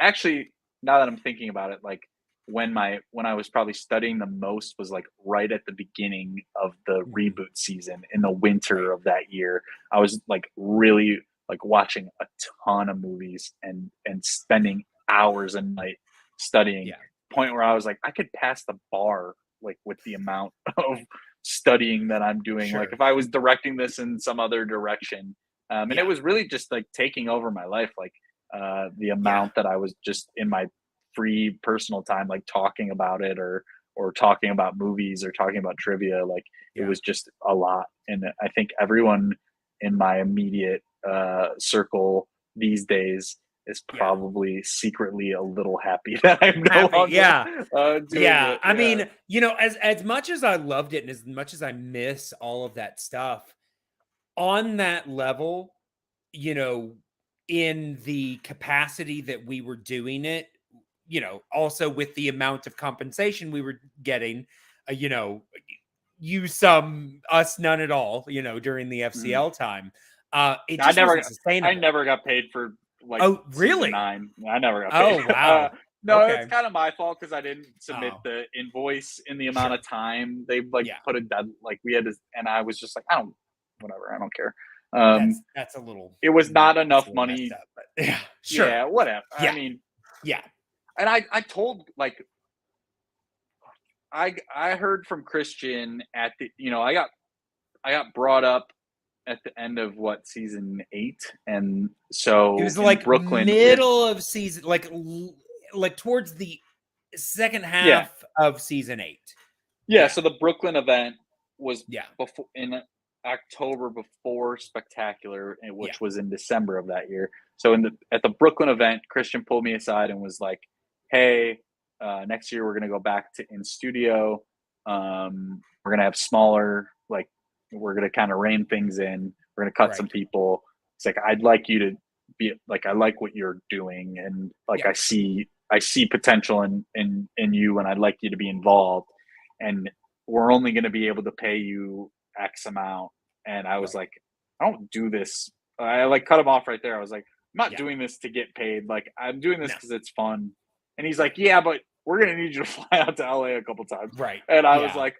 Actually, now that I'm thinking about it, like when I was probably studying the most was like right at the beginning of the Mhm. reboot season in the winter Right. of that year. I was like really like watching a ton of movies and spending hours a night studying. Yeah. Point where I was like, I could pass the bar like with the amount of studying that I'm doing. Sure. Like if I was directing this in some other direction. And Yeah. it was really just like taking over my life. Like the amount that I was just in my free personal time, like talking about it or talking about movies or talking about trivia. Like it Yeah. was just a lot. And I think everyone in my immediate circle these days is Yeah. probably secretly a little happy that I'm no Happy. longer Yeah. doing Yeah. it. I mean, you know, as much as I loved it and as much as I miss all of that stuff, on that level, you know, in the capacity that we were doing it, you know, also with the amount of compensation we were getting, you know, you some, us none at all, you know, during the Mhm. FCL time. It I just never wasn't sustainable. got paid for like Oh, season really? 9. I never got paid. Oh, wow. No, it's Okay. kind of my fault because I didn't submit Oh, the invoice in the amount sure. of time they like Yeah. put a dead like we had to, and I was just like, I don't, whatever, I don't care. That's a little, It was not that's enough a little messed money. up, but yeah, sure. Yeah, whatever. I Yeah. mean, Yeah. and I told like I heard from Christian at the I got brought up at the end of what season 8, and It so was in like Brooklyn we had middle of season, like towards the second yeah. half of season 8. Yeah, Yeah. so the Brooklyn event was Yeah. before in October before Spectacular, Yeah. which was in December of that year. So at the Brooklyn event, Christian pulled me aside and was like, "Hey, next year we're gonna go back to in studio. We're gonna have smaller, like we're gonna kind of rein things in. We're gonna cut some Right. people. It's like I'd like you to be like I like what you're doing, and like Yeah. I see potential in you, and I'd like you to be involved." And we're only going to be able to pay you X amount. And I was Right. like, I don't do this. I like cut him off right there. I was like, I'm not Yeah. doing this to get paid. Like I'm doing this No. because it's fun. And he's Right. like, yeah, but we're going to need you to fly out to LA a couple times. Right. And I was Yeah. like,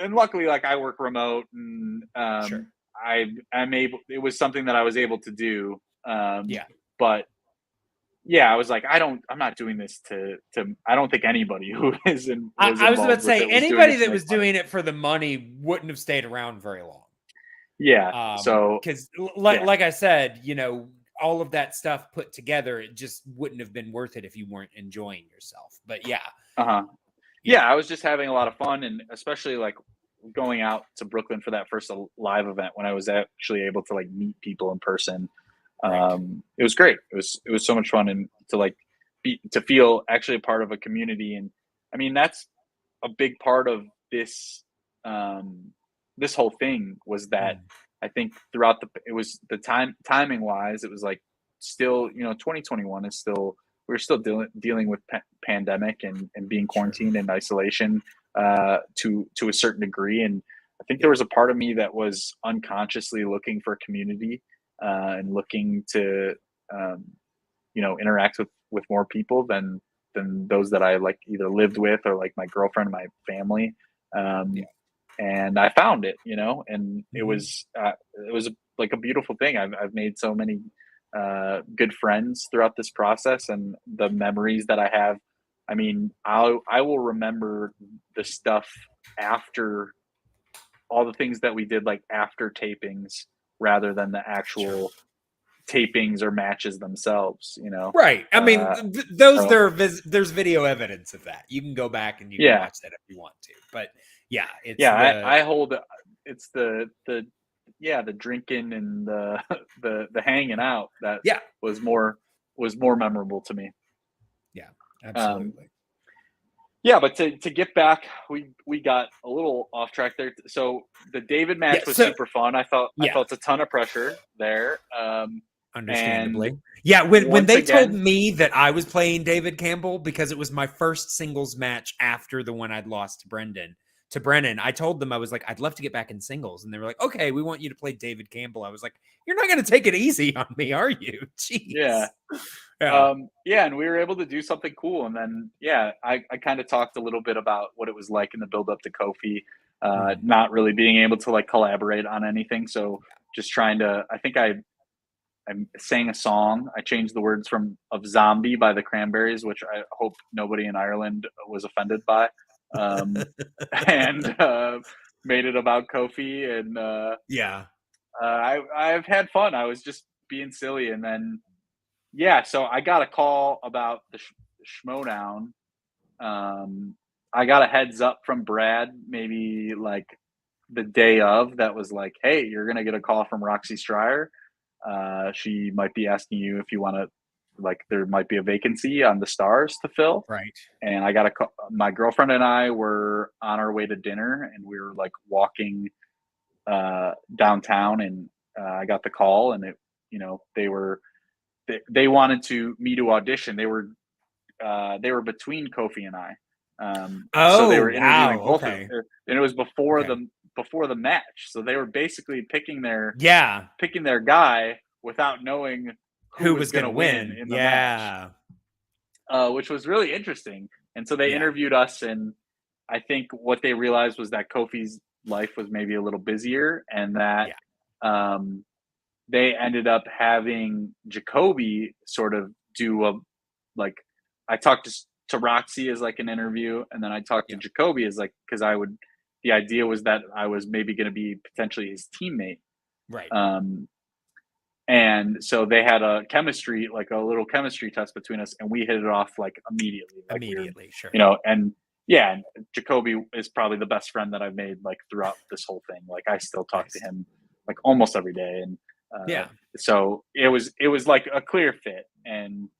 and luckily, like I work remote and Sure. I'm able, it was something that I was able to do. Yeah. But yeah, I was like, I'm not doing this I don't think anybody who was I was about to involved with say it was doing anybody it to that make was money. doing it for the money wouldn't have stayed around very long. Yeah. So Because yeah. like I said, you know, all of that stuff put together, it just wouldn't have been worth it if you weren't enjoying yourself. But yeah. Uh-huh. Yeah. Yeah, I was just having a lot of fun, and especially like going out to Brooklyn for that first live event when I was actually able to like meet people in person. Right. It was great. It was so much fun, and to like to feel actually a part of a community. And I mean that's a big part of this this whole thing was that Mm. I think throughout it was the timing wise, it was like still, 2021 is still, we're still dealing with pandemic and being Sure. quarantined and isolation to a certain degree. And I think there Yeah. was a part of me that was unconsciously looking for community and looking to interact with more people than those that I like either lived with or like my girlfriend, my family. Yeah. Um, and I found it, and Mhm. it was like a beautiful thing. I've made so many good friends throughout this process, and the memories that I have. I mean, I will remember the stuff after all the things that we did, like after tapings, rather than the Sure. actual tapings or matches themselves. Right. I mean, Uh, those so there's video evidence of that. You can go back and you can yeah, watch that if you want to. But yeah, it's yeah, the I hold it's the yeah, the drinking and the the hanging out that yeah, was more memorable to me. yeah, Um, absolutely. yeah, but to get back, we got a little off track there. So the David Yeah, match was so super fun. I yeah, felt a ton of pressure there, and understandably. Yeah, when once they told again, me that I was playing David Campbell because it was my first singles match after the one I'd lost to Brennan, I told them I was like, I'd love to get back in singles. And they were like, okay, we want you to play David Campbell. I was like, you're not gonna take it easy on me, are you? Jeez. yeah, Yeah. yeah, and we were able to do something cool. And then, yeah, I kind of talked a little bit about what it was like in the build up to Kofi, Mhm. not really being able to like collaborate on anything. So just trying to, I think sang a song. I changed the words of "Zombie" by the Cranberries, which I hope nobody in Ireland was offended by, and made it about Kofi. And Yeah. I've had fun. I was just being silly, and then so I got a call about the Schmodown. I got a heads up from Brad, maybe like the day of, that was like, "Hey, you're gonna get a call from Roxy Stryer. She might be asking you if you want to, like, there might be a vacancy on the Stars to fill." Right. And I got a call. My girlfriend and I were on our way to dinner, and we were like walking downtown, and I got the call, and they wanted me to audition. They were between Kofi and I. So they Oh, were interviewing wow. both of Okay. them, and it was before Okay. the match. So they were basically picking their Yeah. guy without knowing Who was was going going to to win win? in the match, Yeah. which was really interesting. And so they Yeah. interviewed us, and I think what they realized was that Kofi's life was maybe a little busier, and that um, they ended up having Jacoby sort of do like, I talked to Roxy as like an interview, and then I talked to Yeah. Jacoby as like, because the idea was that I was maybe going to be potentially his teammate. Right. And so they had a little chemistry test between us, and we hit it off like immediately. Like Immediately. Sure. and and Jacoby is probably the best friend that I've made like throughout this whole thing. Like I still talk to him like almost every day. And so it was like a clear fit. And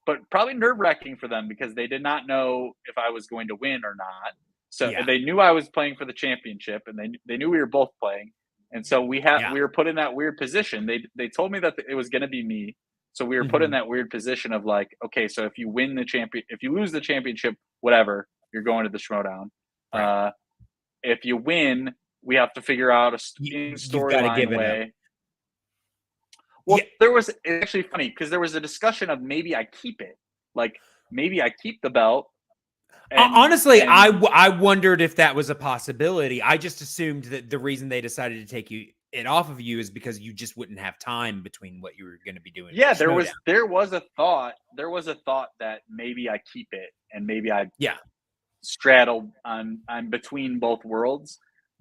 but probably nerve-wracking for them, because they did not know if I was going to win or not. So they knew I was playing for the championship, and they knew we were both playing. And so we were put in that weird position. They told me that it was going to be me. So we were put in that weird position of like, okay, so if you lose the championship, whatever, you're going to the Schmodown. Right. If you win, we have to figure out You've got to give storyline it way. up. Well, it's actually funny, because there was a discussion of maybe I keep it. Like, maybe I keep the belt. Honestly, I wondered if that was a possibility. I just assumed that the reason they decided to take it off of you is because you just wouldn't have time between what you were going to be doing. Yeah, there was a thought that maybe I keep it, and maybe I straddle on between both worlds.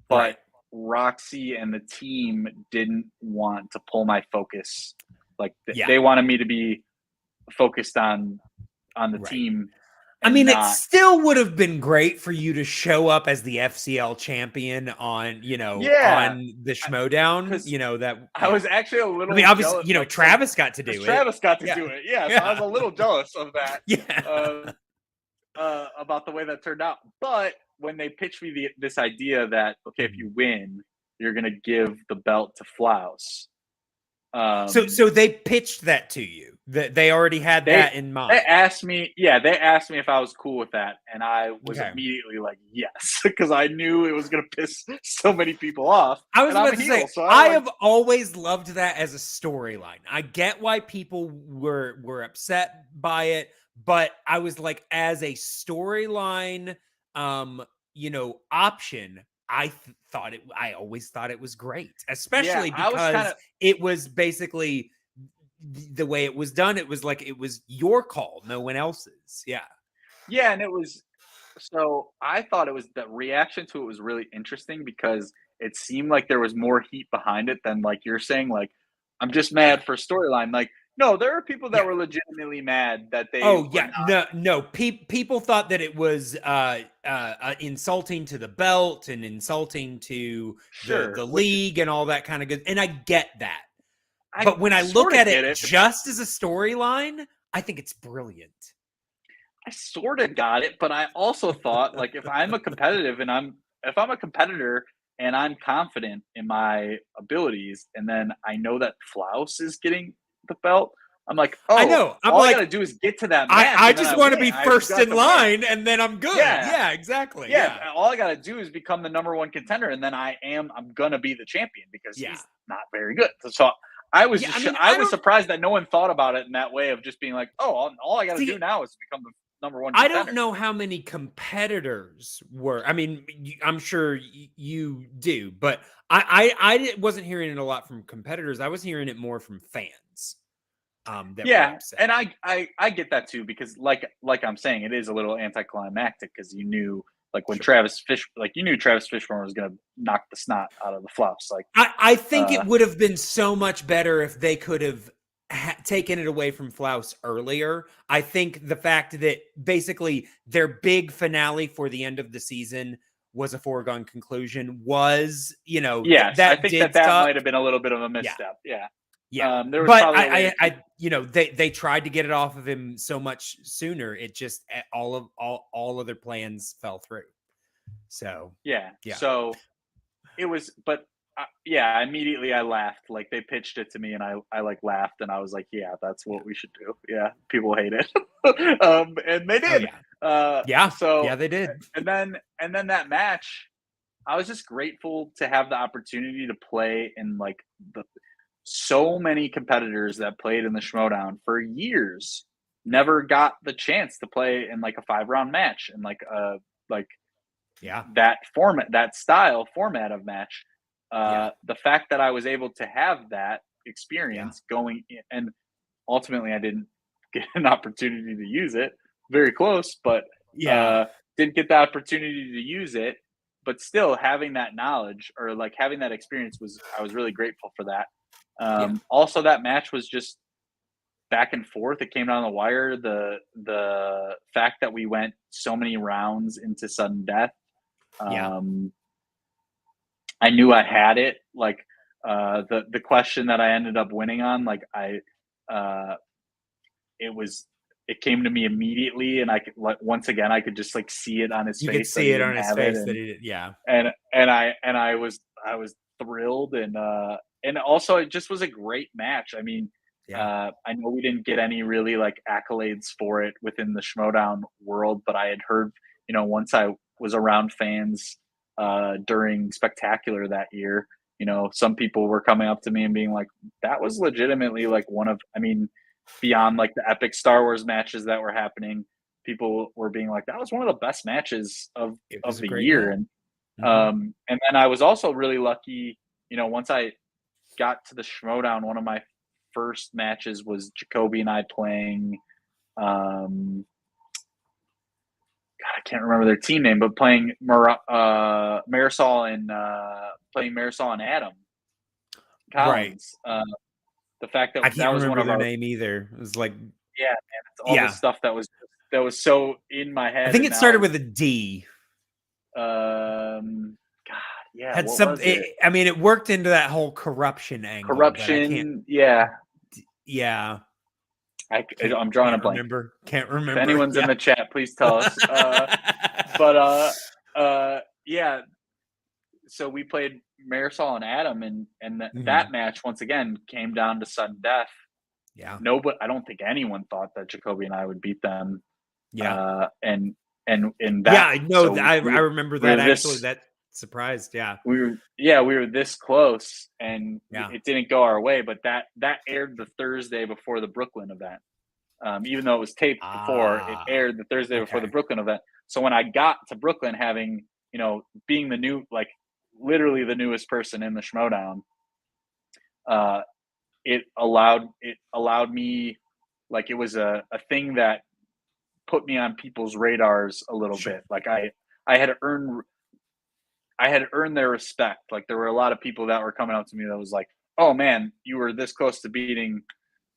But Roxy and the team didn't want to pull my focus. Like they wanted me to be focused on the team. I mean, it still would have been great for you to show up as the FCL champion on, on the Schmodown. That I was actually a little. I mean, obviously, jealous, Travis got to do it. Travis got to do it. Yeah, so I was a little jealous of that. About the way that turned out. But when they pitched me this idea that, okay, if you win, you're going to give the belt to Flaus. So they pitched that to you. That they already had that in mind. They asked me if I was cool with that, and I was immediately like, yes, because I knew it was going to piss so many people off. I was about to say, I have always loved that as a storyline. I get why people were upset by it, but I was like, as a storyline, option, I always thought it was great, especially because it was basically the way it was done. It was like, it was your call, no one else's. Yeah. And it was, so I thought the reaction to it was really interesting, because it seemed like there was more heat behind it than, like you're saying, like, I'm just mad for storyline. Like, no, there are people that were legitimately mad that they. No. People thought that it was insulting to the belt and insulting to the league and all that kind of good. And I get that. But when I look at it just as a storyline, I think it's brilliant. I sort of got it, but I also thought, like, if I'm a competitor and I'm confident in my abilities, and then I know that Flaus is getting the belt, I'm like, oh, I know. All I gotta do is get to that match. I just want to be first in line, and then I'm good. Yeah, exactly. Yeah, all I gotta do is become the number one contender, and then I'm gonna be the champion, because he's not very good. So I was I was surprised that no one thought about it in that way, of just being like, oh, all I gotta do now is become number one I contender. don't know how many competitors were. I mean, I'm sure you do, but I wasn't hearing it a lot from competitors. I was hearing it more from fans. That were upset. And I get that too, because like I'm saying, it is a little anticlimactic because you knew, like, when Travis Fishburne was going to knock the snot out of the Fluffs. Like, I think it would have been so much better if they could have taken it away from Flaus earlier. I think the fact that basically their big finale for the end of the season was a foregone conclusion was, yes, I think that suck. might have been a little bit of a misstep. Yeah. There was but they tried to get it off of him so much sooner. It just all of their plans fell through. So yeah. So it was, but immediately I laughed. Like, they pitched it to me, and I like laughed, and I was like, yeah, that's what we should do. Yeah, people hate it, and they did. So they did. And then that match, I was just grateful to have the opportunity to play in, like, so many competitors that played in the Schmodown for years never got the chance to play in, like, a 5-round match, and that format, that style format of match. The fact that I was able to have that experience going in, and ultimately I didn't get an opportunity to use it. Very close, but didn't get the opportunity to use it. But still, having that knowledge, or like having that experience, I was really grateful for that. Also, that match was just back and forth. It came down the wire. The fact that we went so many rounds into sudden death. I knew I had it. Like, the question that I ended up winning on, like, it came to me immediately, and I could, like, once again, I could just, like, see it on his face. You could see it on his face that he did. And I was thrilled, and also it just was a great match. I mean, I know we didn't get any really, like, accolades for it within the Schmodown world, but I had heard, once I was around fans during Spectacular that year, some people were coming up to me and being like, that was legitimately, like, beyond, like, the epic Star Wars matches that were happening, people were being like, that was one of the best matches of the year. Match. And then I was also really lucky, once I got to the Schmodown, one of my first matches was Jacoby and I playing, God, I can't remember their team name, but playing Marisol and Adam Collins. Right. The fact that I can't that was remember one of their our name either. It was like, man, it's all the stuff that was so in my head. I think it started with a D. God, yeah. Had some. It worked into that whole corruption angle. Corruption, yeah. I'm drawing a blank. Can't remember. If anyone's in the chat, please tell us. Yeah. So we played Marisol and Adam, and that match once again came down to sudden death. Yeah. I don't think anyone thought that Jacoby and I would beat them. Yeah. And in that. Yeah, I know. I remember that actually. That surprised. Yeah. We were this close, and it didn't go our way. But that aired the Thursday before the Brooklyn event. Even though it was taped before, it aired the Thursday before the Brooklyn event. So when I got to Brooklyn, having, being the new, like, literally the newest person in the Schmodown, it allowed me, like, it was a thing that put me on people's radars a little bit. Like, I had earned their respect. Like, there were a lot of people that were coming up to me that was like, oh man, you were this close to beating,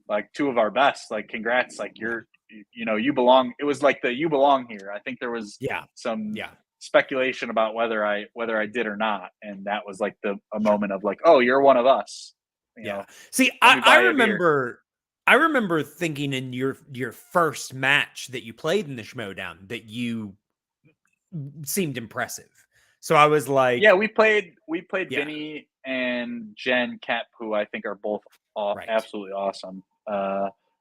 like, two of our best. Like, congrats. Like, you belong. It was like you belong here. I think there was some speculation about whether I did or not. And that was like a moment of like, oh, you're one of us. You know, see, I remember thinking in your first match that you played in the Schmodown that you seemed impressive. So I was like, we played Vinny and Jen Kemp, who I think are both absolutely awesome.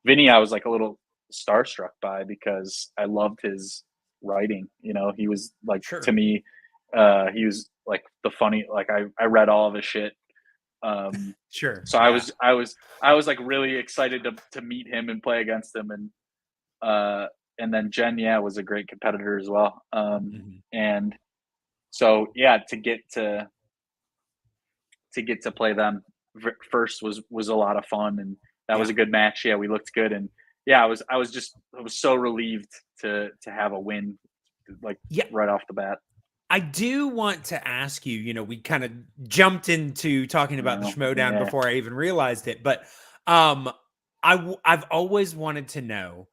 Vinny, I was like a little starstruck by because I loved his writing. He was like, to me, he was like the funny, like I read all of his shit. So I was like really excited to meet him and play against him. and then Jen, was a great competitor as well. Mhm. And so to get to play them first was a lot of fun, and that was Yeah. a good match. Yeah, we looked good, and I was so relieved to have a win, like Yeah. right off the bat. I do want to ask you, we kind of jumped into talking about the Schmodown Yeah. before I even realized it, but I've always wanted to know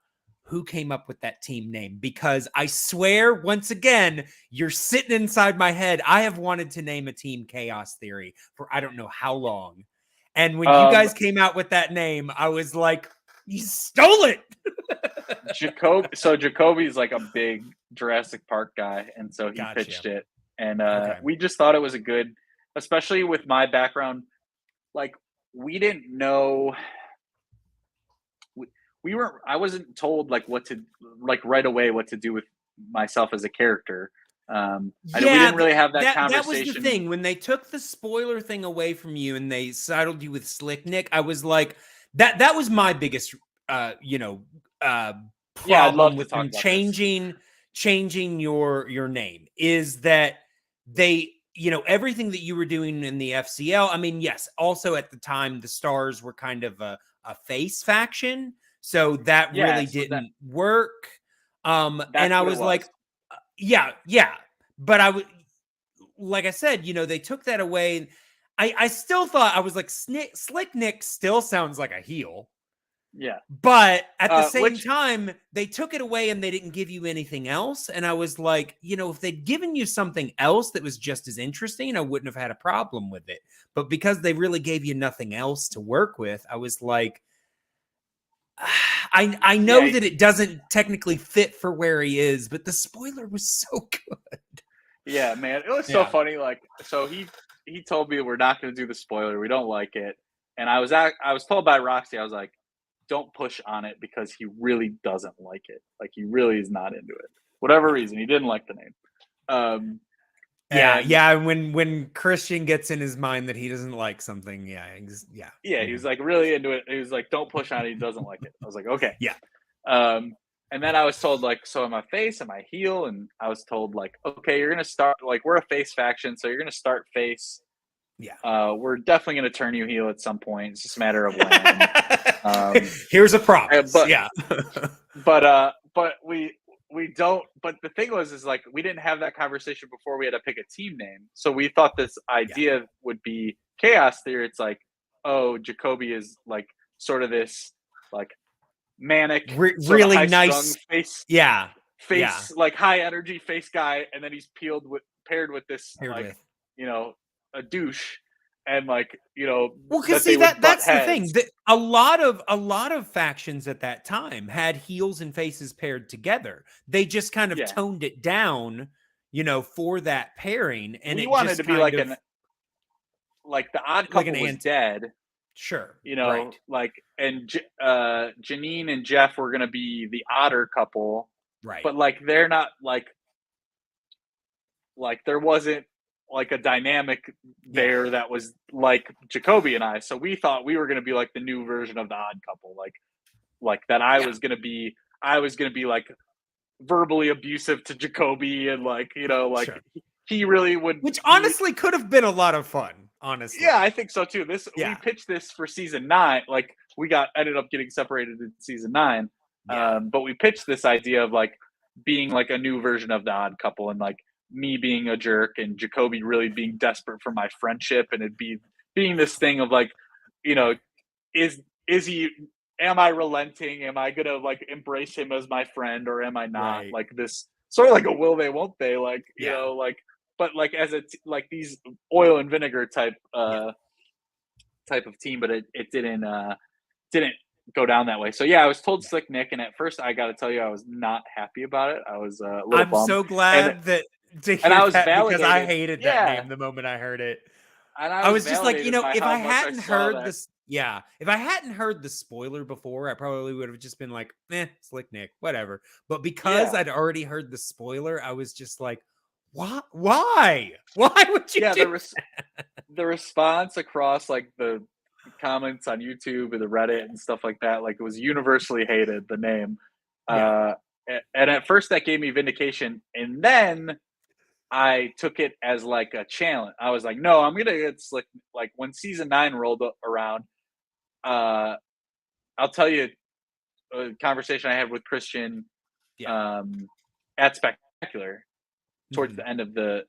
who came up with that team name, because I swear, once again, you're sitting inside my head. I have wanted to name a team Chaos Theory for I don't know how long. And when you guys came out with that name, I was like, you stole it. Jacoby's like a big Jurassic Park guy, and so he Gotcha. pitched it, and Okay. we just thought it was a good, especially with my background. Like, we didn't know, we weren't. I wasn't told like what to, like, right away what to do with myself as a character. We didn't really have that conversation. That was the thing. When they took the spoiler thing away from you and they saddled you with Slick Nick, I was like, that was my biggest I'd love problem to with talk them about changing your name, is that they, everything that you were doing in the FCL. I mean, yes, also at the time the Stars were kind of a face faction, so that really didn't work. And I was like, yeah. But I would, like I said, they took that away. I still thought, I was like, Slick Nick still sounds like a heel. Yeah. But at the same time, they took it away and they didn't give you anything else. And I was like, if they'd given you something else that was just as interesting, I wouldn't have had a problem with it. But because they really gave you nothing else to work with, I was like, I know that it doesn't technically fit for where he is, but the spoiler was so good. Yeah, man, it was so funny. Like, so he told me, we're not going to do the spoiler. We don't like it. And I was told by Roxy, I was like, don't push on it, because he really doesn't like it. Like, he really is not into it. Whatever reason, he didn't like the name. When Christian gets in his mind that he doesn't like something, he was like really into it. He was like, don't push on it. He doesn't like it. I was like, okay. Yeah. And then I was told, like, so am I face? Am I heel? And I was told, like, okay, you're going to start, like, we're a face faction, so you're going to start face. Yeah. We're definitely going to turn you heel at some point. It's just a matter of when. Here's a promise. But we don't. But the thing is like, we didn't have that conversation before we had to pick a team name. So we thought this idea would be Chaos Theory. It's like, oh, Jacoby is like sort of this like manic, really nice face. Face, like high energy face guy, and then he's paired with this a douche, and like, well, because that's the thing, that a lot of factions at that time had heels and faces paired together. They just kind of toned it down, for that pairing, and we wanted to be like the Odd Couple was dead. Sure. Like, and Janine and Jeff were going to be the odder couple. Right. But like, they're not like there wasn't like a dynamic there that was like Jacoby and I. So we thought we were going to be like the new version of the Odd Couple. Like that I was going to be like verbally abusive to Jacoby, and like, he really would, which honestly could have been a lot of fun. Honestly. Yeah, I think so too. We pitched this for season 9. Like, we ended up getting separated in season 9. But we pitched this idea of like being like a new version of the Odd Couple, and like me being a jerk and Jacoby really being desperate for my friendship, and it being this thing of like, is he, am I relenting? Am I gonna like embrace him as my friend, or am I not? Right. Like this sort of like a will they, won't they? Like, like, but like as like these oil and vinegar type of team, but it didn't go down that way. So I was told Slick Nick, and at first I got to tell you, I was not happy about it. I was a little bummed. So glad to hear and I was that, validated. because I hated that name the moment I heard it. And I was just like, if I hadn't heard this, if I hadn't heard the spoiler before, I probably would have just been like, Slick Nick, whatever. But because I'd already heard the spoiler, I was just like, why? Why would you do the response across like the comments on YouTube and the Reddit and stuff like that, like, it was universally hated, the name. and at first that gave me vindication, and then I took it as like a challenge. I was like, no, I'm gonna get slick. Like when season 9 rolled around, uh, I'll tell you a conversation I had with Christian Yeah. at Spectacular towards Mhm. the end of the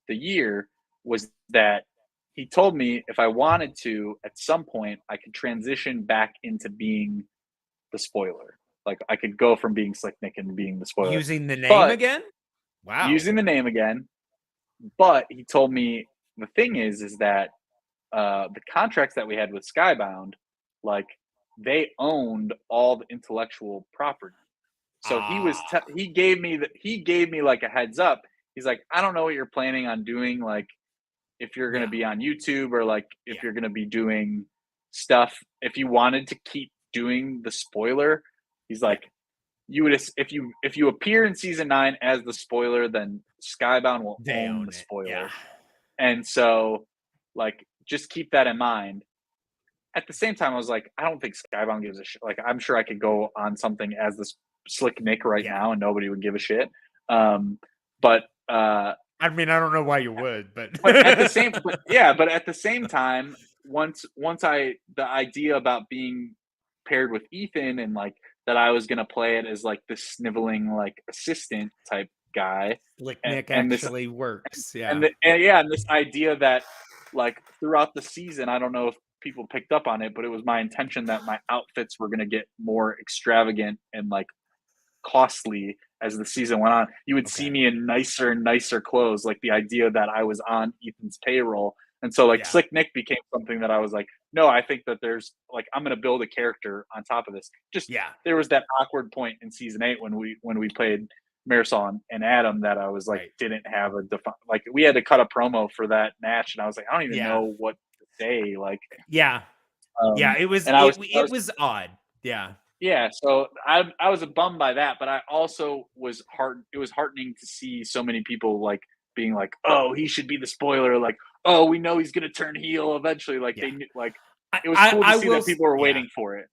year was that he told me if I wanted to, at some point, I could transition back into being the spoiler. Like I could go from being Slick Nick and being the spoiler, Using the name but again? Wow. using the name again. But he told me the thing is that the contracts that we had with Skybound, like they owned all the intellectual property. So Ah. he gave me like a heads up. He's like, I don't know what you're planning on doing, like if you're gonna Yeah. be on YouTube or like if Yeah. you're gonna be doing stuff. If you wanted to keep doing the spoiler, he's Yeah. like, you would if you appear in season 9 as the spoiler, then Skybound will They own the own it. Yeah. spoiler. And so, like, just keep that in mind. At the same time, I was like, I don't think Skybound gives a shit. Like, I'm sure I could go on something as this Slick Nick right Yeah. now, and nobody would give a shit. Um, but I mean, I don't know why you would, but but at the same time, once the idea about being paired with Ethan and like that I was gonna play it as like this sniveling like assistant type guy, Slick Nick and this actually works. Yeah. and this idea that like throughout the season, I don't know if people picked up on it, but it was my intention that my outfits were gonna get more extravagant and like costly as the season went on. You would see Okay. me in nicer and nicer clothes, like the idea that I was on Ethan's payroll. And so like Yeah. Slick Nick became something that I was like, no, I think that there's like I'm gonna build a character on top of this. Just Yeah. there was that awkward point in season 8 when we played Marisol and Adam that I was like Right. didn't have a like we had to cut a promo for that match and I was like, I don't even Yeah. know what to say. Like Yeah. Yeah. It was and I it was was odd. Yeah. yeah, so I was bummed by that, but I also was it was heartening to see so many people like being like, "Oh, he should be the spoiler." Like, "Oh, we know he's gonna turn heel eventually." Like Yeah. they knew, like I it was I, cool to I see will that people were yeah. waiting for it.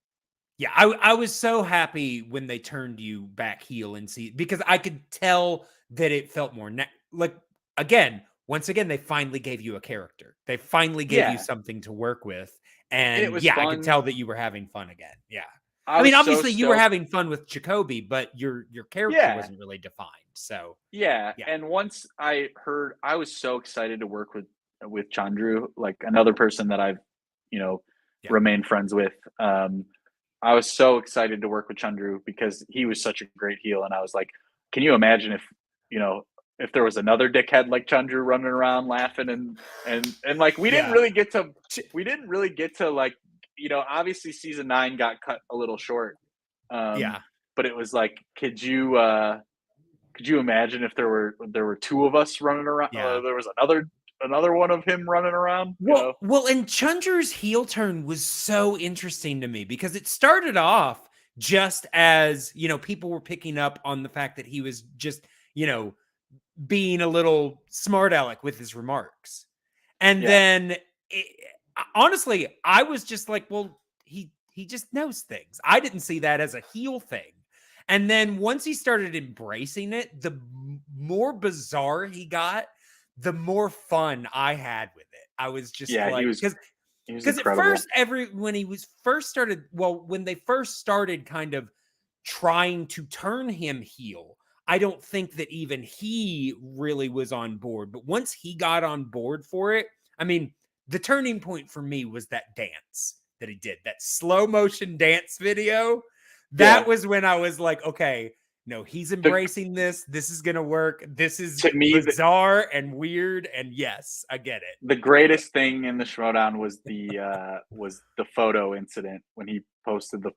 Yeah, I was so happy when they turned you back heel and see because I could tell that it felt more like again, once again, they finally gave you a character. They finally gave you Yeah, something to work with. and it And was yeah, I could fun. tell that you were having fun again. Yeah. I I mean, was so obviously you were stoked. having fun with Jacoby, but your character Yeah, wasn't really defined. So yeah, yeah. and once I heard, I was so excited to work with Chandru, like another person that I've you know Yeah. remained friends with. I was so excited to work with Chandru because he was such a great heel, and I was like, can you imagine if you know if there was another dickhead like Chandru running around laughing and like Yeah. we didn't really get to like obviously season 9 got cut a little short, um, Yeah. but it was like could you imagine if there were two of us running around, Yeah. there was another one of him running around, Well, and Chundra's heel turn was so interesting to me because it started off just as, people were picking up on the fact that he was just, being a little smart aleck with his remarks. And Yeah, then honestly, I was just like, well, he just knows things. I didn't see that as a heel thing. And then once he started embracing it, the more bizarre he got, the more fun I had with it. I was just yeah, like, he was because at incredible. first, when he was first started, well, when they first started kind of trying to turn him heel, I don't think that even he really was on board. But once he got on board for it, I mean, the turning point for me was that dance that he did, that slow motion dance video. That Yeah, was when I was like, okay, no, he's the embracing this. This is going to work. This is to me bizarre and weird. And yes, I get it. the greatest thing in the Schmodown was the photo incident when he posted the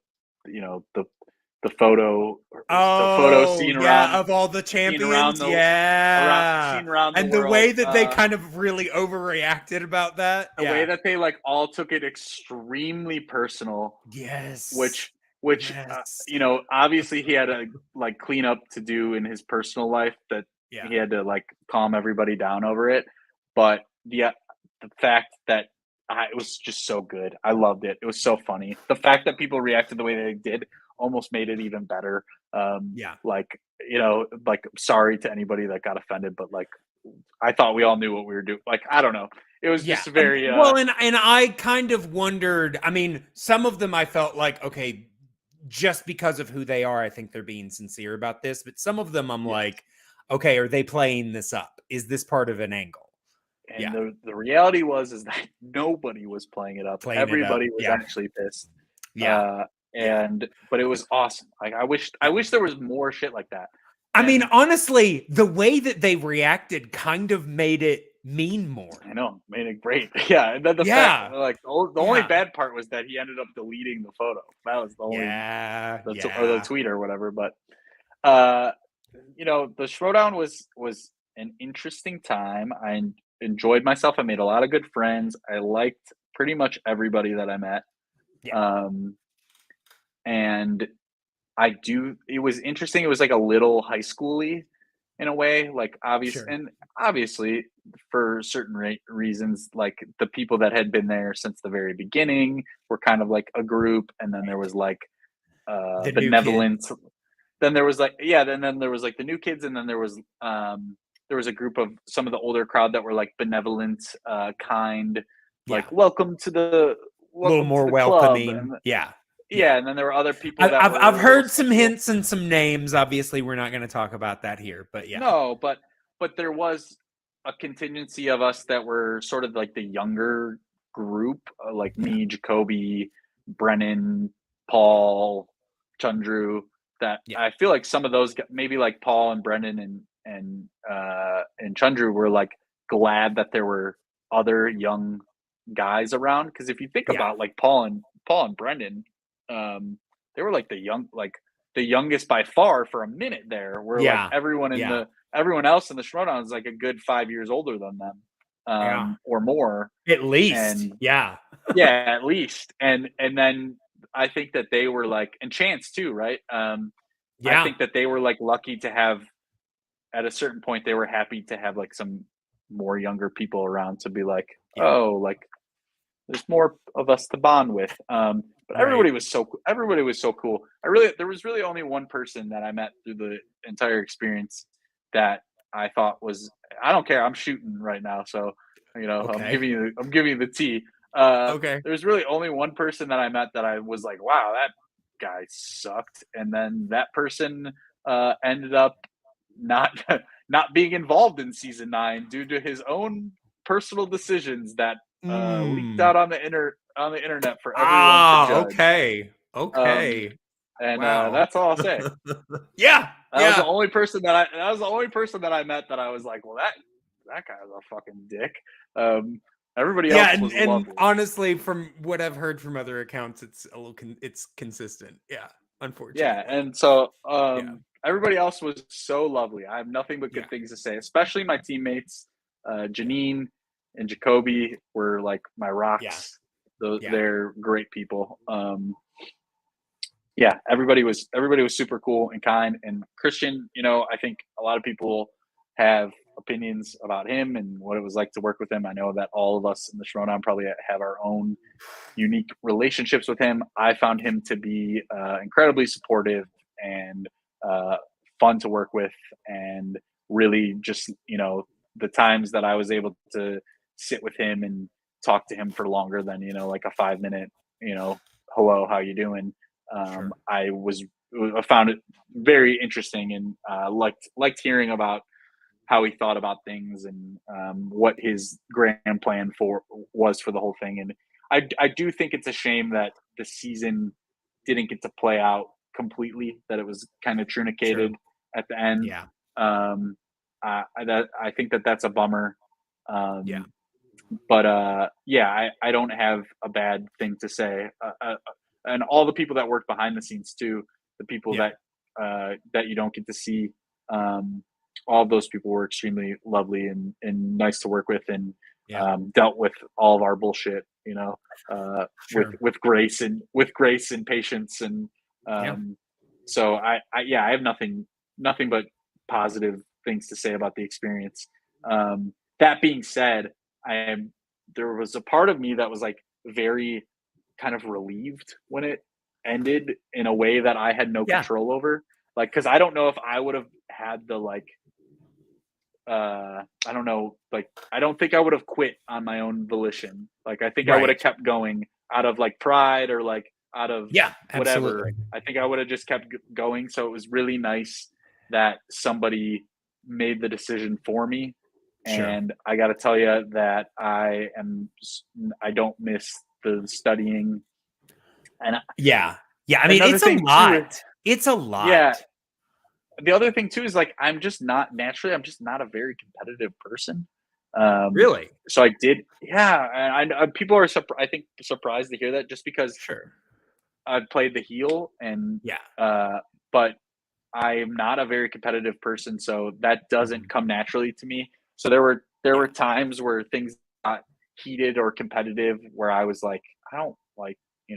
photo Oh, scene yeah, around of all the seen around champions. the Yeah. seen around the And the world. way that they kind of really overreacted about that. The way Yeah. that they like all took it extremely personal, Yes. which which Yes. obviously he had a like cleanup to do in his personal life that Yeah. he had to like calm everybody down over it, but the fact that it was just so good. I loved it. It was so funny. The fact that people reacted the way they did almost made it even better. Yeah. Like, like, sorry to anybody that got offended, but like, I thought we all knew what we were doing. Like, I don't know. It was just very well, and I kind of wondered. I mean, some of them I felt like, okay, just because of who they are, I think they're being sincere about this. But some of them, I'm like, okay, are they playing this up? Is this part of an angle? And the reality is that nobody was playing it up. Everybody was actually pissed. But it was awesome. Like, I wish there was more shit like that. I mean, honestly, the way that they reacted kind of made it mean more. I know, made it great. Yeah, and then the fact, like, the only bad part was that he ended up deleting the photo. That was the only, or the tweet or whatever. But, the Schmodown was an interesting time. I enjoyed myself. I made a lot of good friends. I liked pretty much everybody that I met. And it was interesting. It was like a little high school-y in a way, like, obviously for certain reasons, like, the people that had been there since the very beginning were kind of like a group. And then there was like benevolent. Then there was like, then there was like the new kids. And then there was a group of some of the older crowd that were like benevolent, kind, like, welcome to the little more welcoming. Club. And then there were other people that I've heard some hints and some names. Obviously, we're not going to talk about that here, but no, but there was a contingency of us that were sort of like the younger group, like me, Jacoby, Brennan, Paul, Chandru. That I feel like some of those, maybe like Paul and Brennan and Chandru, were like glad that there were other young guys around. Because if you think about like Paul and Brendan, they were like the youngest by far for a minute there. Where like everyone else in the Schmodown is like a good 5 years older than them, or more at least. And at least. And then I think that they were like, and Chance too, right? I think that they were like lucky to have, at a certain point, they were happy to have like some more younger people around to be like, oh, like, there's more of us to bond with. But everybody was so cool. There was really only one person that I met through the entire experience that I thought was, I don't care, I'm shooting right now, so I'm giving you the tea. There's really only one person that I met that I was like, wow, that guy sucked, and then that person ended up not being involved in season 9 due to his own personal decisions that leaked out on the internet for everyone to judge. And that's all I'll say. That was the only person that I met that I was like, well, that guy's a fucking dick. Everybody else was lovely. Honestly, from what I've heard from other accounts, it's a little it's consistent. Unfortunately. And so everybody else was so lovely. I have nothing but good things to say, especially my teammates. Janine and Jacoby were like my rocks. They're great people. Everybody was super cool and kind. And Christian, I think a lot of people have opinions about him and what it was like to work with him. I know that all of us in the Schmodown probably have our own unique relationships with him. I found him to be incredibly supportive and fun to work with, and really just, the times that I was able to sit with him and talk to him for longer than, like a 5-minute, hello, how you doing? I found it very interesting, and liked hearing about how he thought about things and what his grand plan was for the whole thing. And I do think it's a shame that the season didn't get to play out completely, that it was kind of truncated at the end. I think that's a bummer. But I don't have a bad thing to say. And all the people that work behind the scenes too, the people that you don't get to see, all of those people were extremely lovely and nice to work with, and dealt with all of our bullshit, with grace and patience. And so I have nothing but positive things to say about the experience. That being said, there was a part of me that was like very kind of relieved when it ended in a way that I had no Yeah. control over. Like, because I don't know if I would have had the I don't know, like I don't think I would have quit on my own volition. Like I think I would have Right. kept going out of like pride or like out of Yeah, whatever. absolutely. I think I would have just kept going. So it was really nice that somebody made the decision for me. Sure. And I got to tell you that I don't miss the studying. And Yeah. Yeah. I mean, another it's a thing too, lot. It's a lot. yeah. The other thing too is like I'm just not naturally. I'm just not a very competitive person. Really? So I did, yeah. And people are I think surprised to hear that just because Sure. I've played the heel and Yeah. but I'm not a very competitive person, so that doesn't Mhm. come naturally to me. So there Yeah. were times where things got heated or competitive where I was like, I don't like, I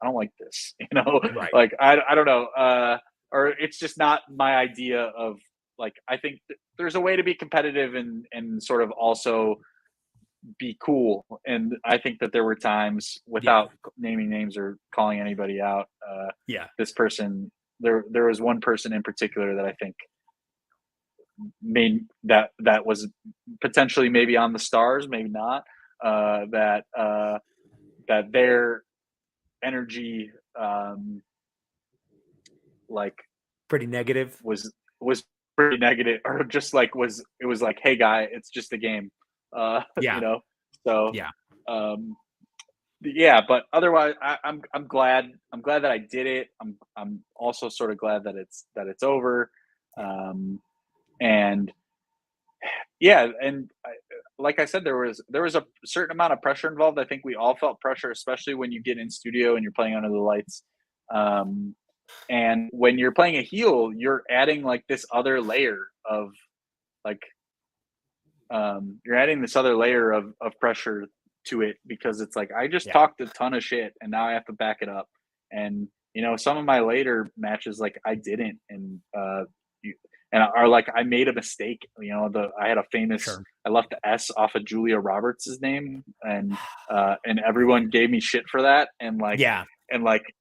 don't like this, Right. like I don't know, or it's just not my idea of like I think there's a way to be competitive and sort of also be cool. And I think that there were times Yeah. without naming names or calling anybody out, Yeah. this person there was one person in particular that I think made that was potentially maybe on the stars, maybe not. That their energy, like Pretty negative. was pretty negative, or just like it was like, hey guy, it's just a game, you Yeah. know. So, Yeah. um, yeah, but otherwise, I'm glad that I did it. I'm also sort of glad that it's over. Um, and yeah, and like I said, there was a certain amount of pressure involved. I think we all felt pressure, especially when you get in studio and you're playing under the lights. Um, and when you're playing a heel, you're adding like this other layer of like you're adding this other layer of pressure to it, because it's like I just Yeah. talked a ton of shit and now I have to back it up. And some of my later matches, like I didn't, and and are like I made a mistake. I had a famous, Sure. I left the S off of Julia Roberts' name, and everyone gave me shit for that, Yeah. and like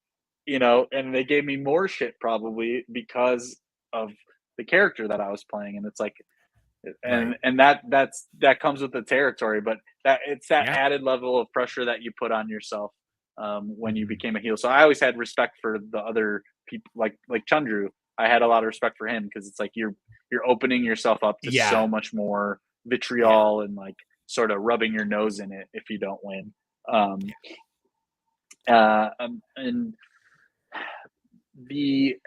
and they gave me more shit probably because of the character that I was playing, and it's like Right. and that comes with the territory, but it's that Yeah. added level of pressure that you put on yourself, when you Mhm. became a heel. So I always had respect for the other people, like Chundru. I had a lot of respect for him because it's like you're opening yourself up to Yeah. so much more Yeah. vitriol and like sort of rubbing your nose in it if you don't win. Um, and the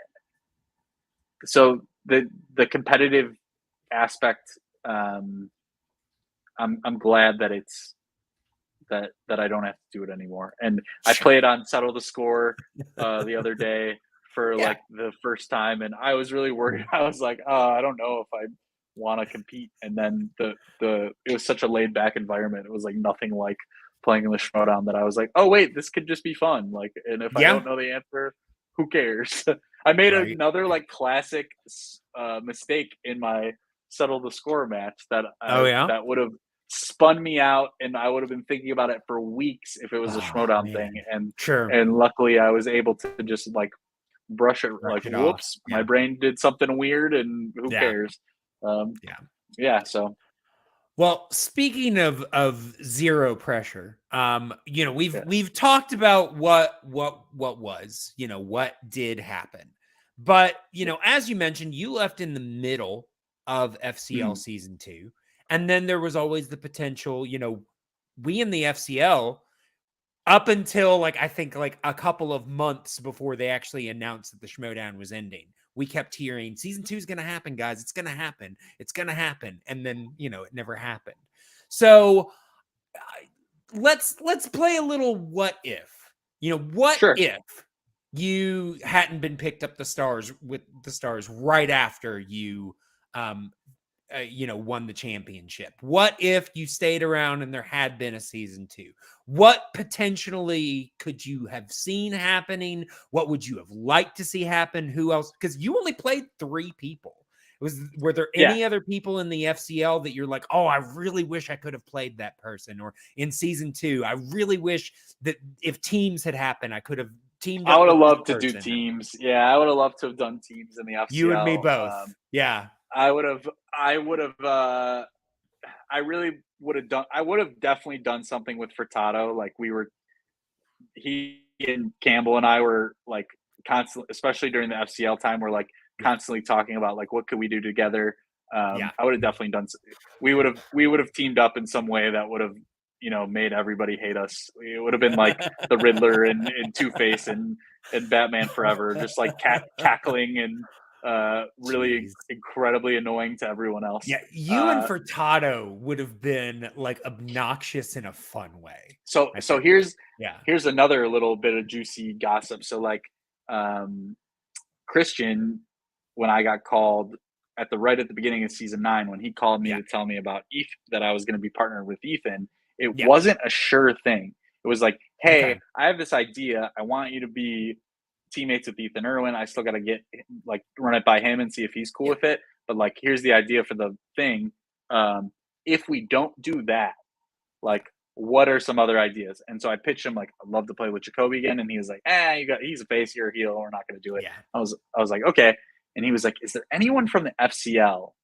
so the competitive aspect, um, I'm glad that it's that I don't have to do it anymore. And I Sure. played on Settle the Score the other day for Yeah. like the first time, and I was really worried. I was like, oh, I don't know if I want to compete. And then the it was such a laid back environment. It was like nothing like playing in the Schmodown, that I was like, oh wait, this could just be fun. Like, and if I Yeah. don't know the answer, who cares? I made Right. another like classic mistake in my Settle the Score match Oh yeah. that would have spun me out, and I would have been thinking about it for weeks if it was a Oh Schmodown man. thing. And Sure. luckily I was able to just like brush it, Brush like, it off. whoops, my Yeah. brain did something weird, and who Yeah. cares? Um, Yeah. yeah, so Well, speaking of zero pressure, we've yeah. we've talked about what was, what did happen. But, as you mentioned, you left in the middle of FCL Mhm. season 2, and then there was always the potential, we in the FCL, up until like I think like a couple of months before they actually announced that the Schmodown was ending, we kept hearing season 2 is going to happen, guys. It's going to happen. It's going to happen, and then it never happened. So let's play a little what if. What Sure. if you hadn't been picked up with the stars right after you um won the championship? What if you stayed around and there had been a season 2? What potentially could you have seen happening? What would you have liked to see happen? Who else? Because you only played 3 people. Were there Yeah. any other people in the FCL that you're like, oh, I really wish I could have played that person? Or in season 2, I really wish that if teams had happened, I could have teamed I up would have with this loved to do person. teams. Yeah, I would have loved to have done teams in the FCL. You and me both. Yeah. I would have. I really would have done. I would have definitely done something with Furtado. Like he and Campbell and I were like constantly, especially during the FCL time, we're like constantly talking about like what could we do together. Yeah. I would have definitely done. We would have teamed up in some way that would have made everybody hate us. It would have been like the Riddler and Two-Face and Batman Forever, just like cackling and really Jeez. incredibly annoying to everyone else. Yeah, you and Furtado would have been like obnoxious in a fun way. So here's another little bit of juicy gossip. So like Christian, when I got called at the beginning of season 9, when he called me to tell me about that I was going to be partnered with Ethan, it wasn't a sure thing. It was like, hey, I have this idea. I want you to be teammates with Ethan Irwin. I still got to run it by him and see if he's cool with it. But like, here's the idea for the thing. If we don't do that, like, what are some other ideas? And so I pitched him like, I'd love to play with Jacoby again. And he was like, he's a face, you're a heel. We're not going to do it. Yeah. I was like, okay. And he was like, is there anyone from the FCL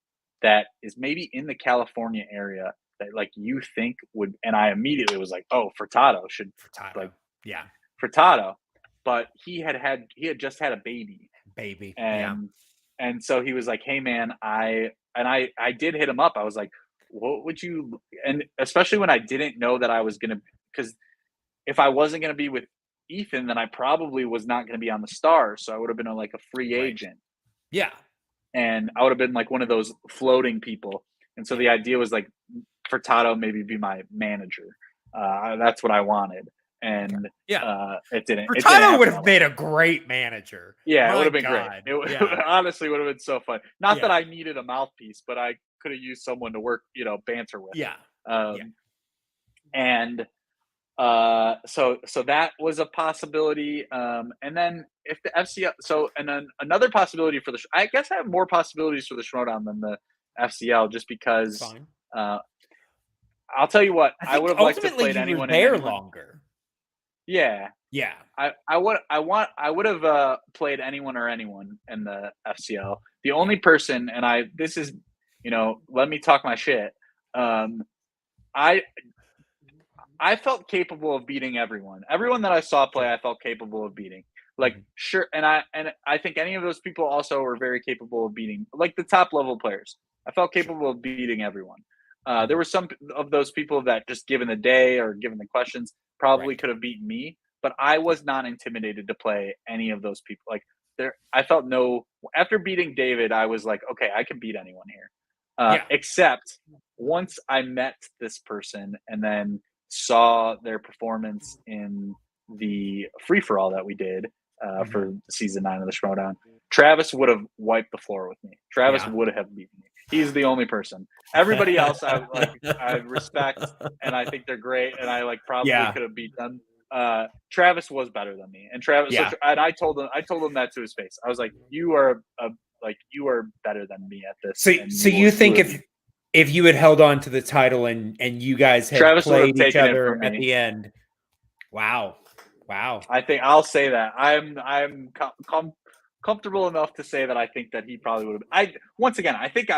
that is maybe in the California area that like you think would? And I immediately was like, oh, Furtado. Furtado. But he had just had a baby. And so he was like, hey man, I did hit him up. I was like, what would you, and especially when I didn't know that I was going to, because if I wasn't going to be with Ethan, then I probably was not going to be on the Stars. So I would have been like a free agent. Yeah. And I would have been like one of those floating people. And so the idea was like Furtado maybe be my manager. That's what I wanted. And it didn't. Furtado would have made a great manager. Yeah, it would have been great. It honestly would have been so fun. Not that I needed a mouthpiece, but I could have used someone to work, banter with. And so that was a possibility. And then if the FCL, and then another possibility for I guess I have more possibilities for the Schmodown than the FCL, just because. I'll tell you what, I would have liked to have played anyone there longer. Yeah. I would have played anyone in the FCL. The only person, and this is, let me talk my shit. I felt capable of beating everyone. Everyone that I saw play, I felt capable of beating. Like, sure, and I think any of those people also were very capable of beating, like the top level players. I felt capable of beating everyone. There were some of those people that just given the day or given the questions probably could have beaten me, but I was not intimidated to play any of those people. Like I felt after beating David, I was like, okay, I can beat anyone here. Except once I met this person and then saw their performance in the free-for-all that we did for season 9 of the Schmodown, Travis would have wiped the floor with me. Travis would have beaten me. He's the only person. Everybody else I respect, and I think they're great, and I probably could have beat them. Travis was better than me, and Travis. So, and I told him that to his face. I was like, "You are you are better than me at this." So you think if you had held on to the title and you guys had Travis played each other at the end, wow. I think I'll say that I'm comfortable enough to say that I think that he probably would have. I think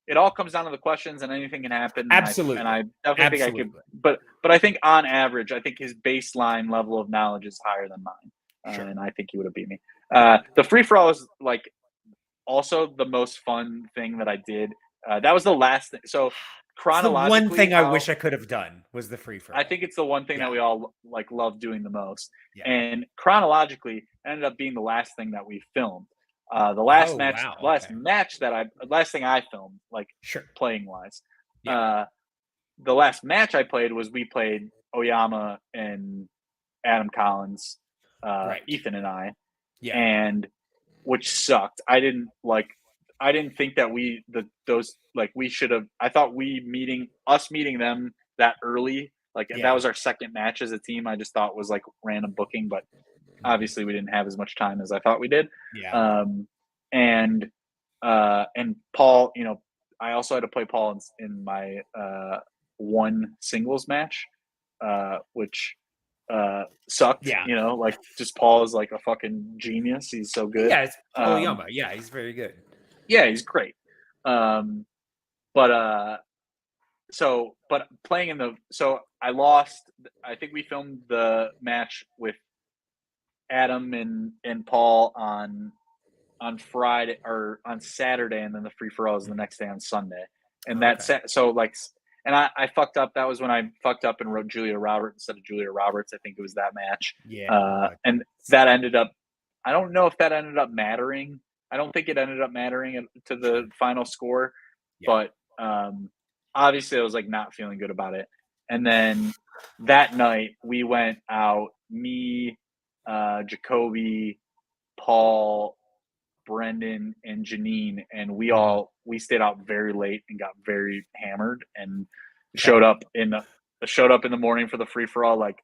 it all comes down to the questions, and anything can happen. Absolutely. And I definitely think I could, but I think on average, I think his baseline level of knowledge is higher than mine. And I think he would have beat me. The free for all is also the most fun thing that I did. That was the last thing. So chronologically, the one thing I wish I could have done was the free for all. I think it's the one thing that we all love doing the most. And chronologically ended up being the last thing that we filmed. The last last thing I filmed, playing wise. The last match I played we played Oyama and Adam Collins, Ethan and I, and which sucked. I didn't think that we should have. I thought us meeting them that early, that was our second match as a team. I just thought was random booking, but obviously we didn't have as much time as I thought we did. And Paul, I also had to play Paul in my one singles match, which sucked. Yeah. You know, like just Paul is like a fucking genius. He's so good. Yeah, it's Oyama. Yeah, he's very good. Yeah, he's great. But playing in the I lost. I think we filmed the match with Adam and Paul on Friday or on Saturday, and then the free for all is the next day on Sunday. And and I fucked up. That was when I fucked up and wrote Julia Roberts instead of Julia Roberts. I think it was that match. Yeah. And that ended up. I don't know if that ended up mattering. I don't think it ended up mattering to the final score, but obviously I was like not feeling good about it. And then that night we went out, me, Jacoby, Paul, Brendan, and Janine, and we stayed out very late and got very hammered and showed up in the morning for the free for all like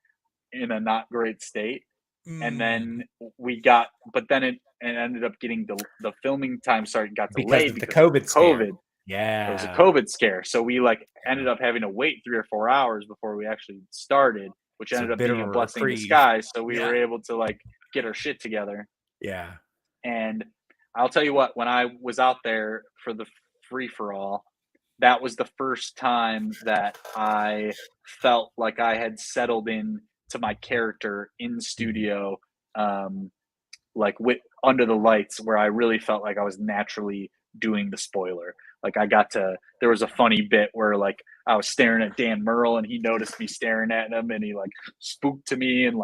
in a not great state. And then it ended up getting the filming time got delayed because of the COVID scare. Yeah, it was a COVID scare, so we ended up having to wait 3 or 4 hours before we actually started, which ended up being a blessing in disguise. So we were able to get our shit together. Yeah, and I'll tell you what, when I was out there for the free for all, that was the first time that I felt like I had settled in to my character in studio, under the lights, where I really felt like I was naturally doing the spoiler. There was a funny bit where I was staring at Dan Merle and he noticed me staring at him and he spooked to me and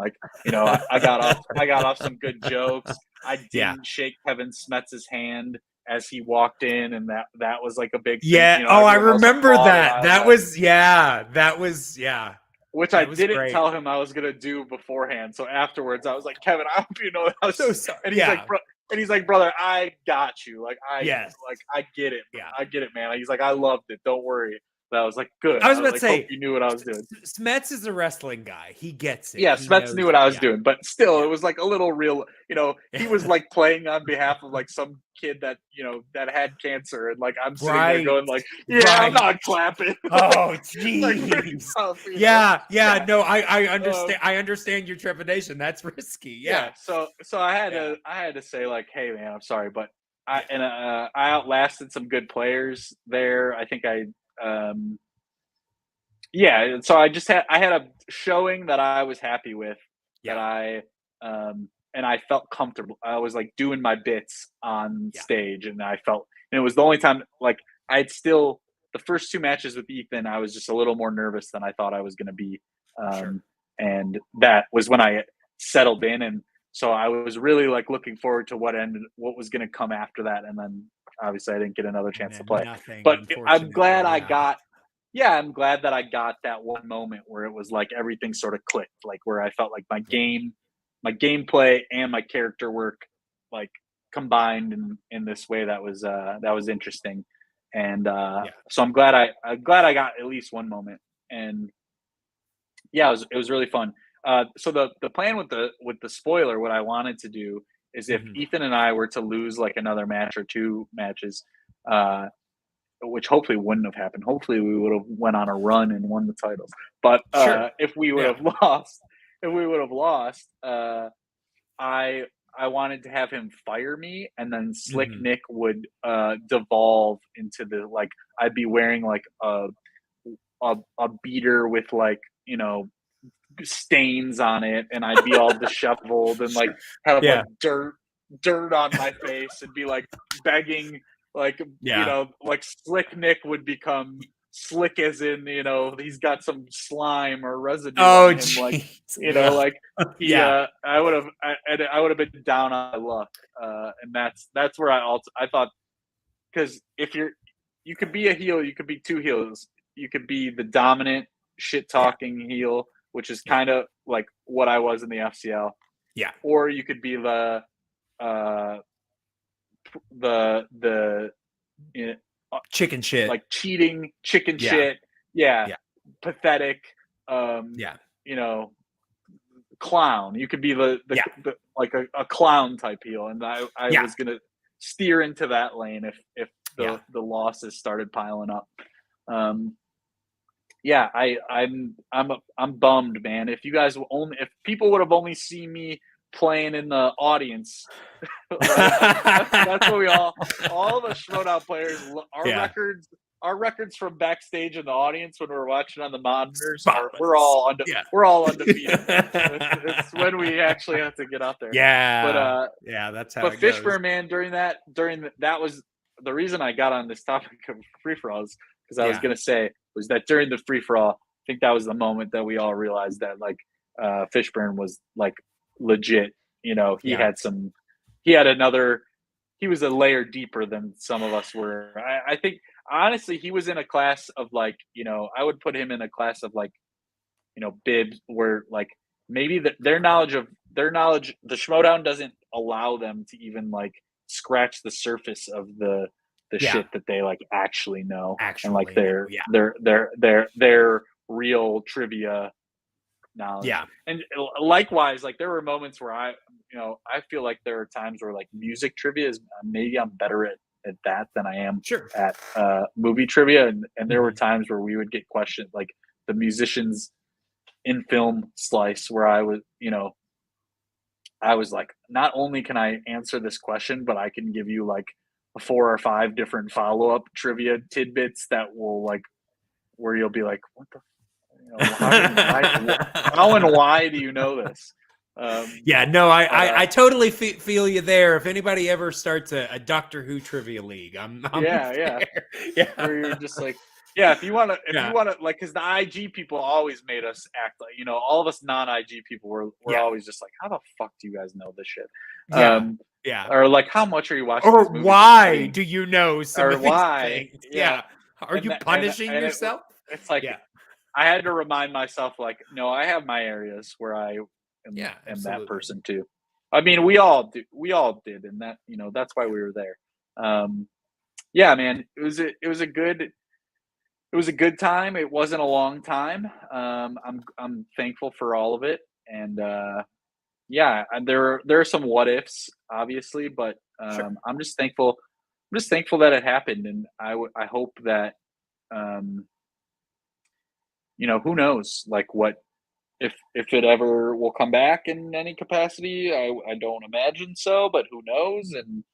I got off some good jokes. I didn't shake Kevin Smets's hand as he walked in, and that was a big thing. Yeah. I remember that. That was which I didn't tell him I was gonna do beforehand. So afterwards, I was like, Kevin, I hope you know that I was so sorry. And he's like, brother, I got you. I get it. Yeah. I get it, man. He's like, I loved it. Don't worry. But I was like, good. I was about to say, hope you knew what I was doing. Smets is a wrestling guy. He gets it. Yeah, Smets knew what I was doing, but still, it was a little real. He was playing on behalf of some kid that that had cancer, and I'm sitting there going I'm not clapping. Oh, jeez. No, I understand. I understand your trepidation. That's risky. Yeah. So I had to say hey man, I'm sorry, but I outlasted some good players there. I think so I had a showing that I was happy with, that I felt comfortable. I was doing my bits on stage, and I felt, and it was the only time the first 2 matches with Ethan, I was just a little more nervous than I thought I was going to be. And that was when I settled in. And so I was really looking forward to what was going to come after that. And then obviously I didn't get another chance to play, but I'm glad I'm glad that I got that one moment where it was everything sort of clicked, where I felt my gameplay and my character work combined in this way that was interesting. And so I'm glad I got at least one moment. And it was really fun. So the plan with the spoiler, what I wanted to do is if Ethan and I were to lose another match or 2 matches, which hopefully wouldn't have happened. Hopefully we would have went on a run and won the titles. But if we would have lost, I wanted to have him fire me, and then Slick Nick would devolve into the I'd be wearing a beater with stains on it, and I'd be all disheveled and have dirt on my face and be begging. Slick Nick would become slick, as in he's got some slime or residue on him. I would have been down on my luck, and that's where I thought, because if you could be a heel, you could be 2 heels. You could be the dominant shit talking heel, which is kind of what I was in the FCL, or you could be the chicken shit, cheating chicken shit, pathetic, clown. You could be the a clown type heel, and I was gonna steer into that lane if the losses started piling up. yeah, I'm bummed, man. If you guys if people would have only seen me playing in the audience, like that's what we all the Schmoedown players, Yeah. our records from backstage in the audience when we're watching on the monitors Spotless. Yeah. we're all undefeated. It's when we actually have to get out there. Yeah. Yeah, that's how But it goes. Fishburne, man, that was the reason I got on this topic of free for alls, because I was gonna say was that during the free for all, I think that was the moment that we all realized that like Fishburne was like legit. You know, he was a layer deeper than some of us were. I think honestly he was in a class of like, you know, I would put him in a class of like, you know, Bibbs, where like maybe their knowledge, the Schmoedown doesn't allow them to even like scratch the surface of the shit that they like actually know, and like their real trivia knowledge. Yeah. And likewise, like there were moments where I feel like there are times where like music trivia is maybe I'm better at that than I am at movie trivia, and there were times where we would get questions like the musicians in film slice where I was like, not only can I answer this question, but I can give you like 4 or 5 different follow-up trivia tidbits that will like, where you'll be like, what the, how and why do you know this? Yeah, no, I totally feel you there. If anybody ever starts a Doctor Who trivia league, I'm yeah. Where you're just like, yeah, if you want to, like, because the IG people always made us act like, you know, all of us non-IG people were always just like, how the fuck do you guys know this shit? Yeah. Or like, how much are you watching? Or why do you know some of these things? Yeah. Are you punishing yourself? It's like, I had to remind myself, like, no, I have my areas where I am that person too. I mean, we all did, and that, you know, that's why we were there. Yeah, man, it was a good time. It wasn't a long time. I'm thankful for all of it, and and there are some what ifs, obviously, but I'm just thankful. I'm just thankful that it happened, and I hope that you know, who knows, like what if it ever will come back in any capacity. I don't imagine so, but who knows? And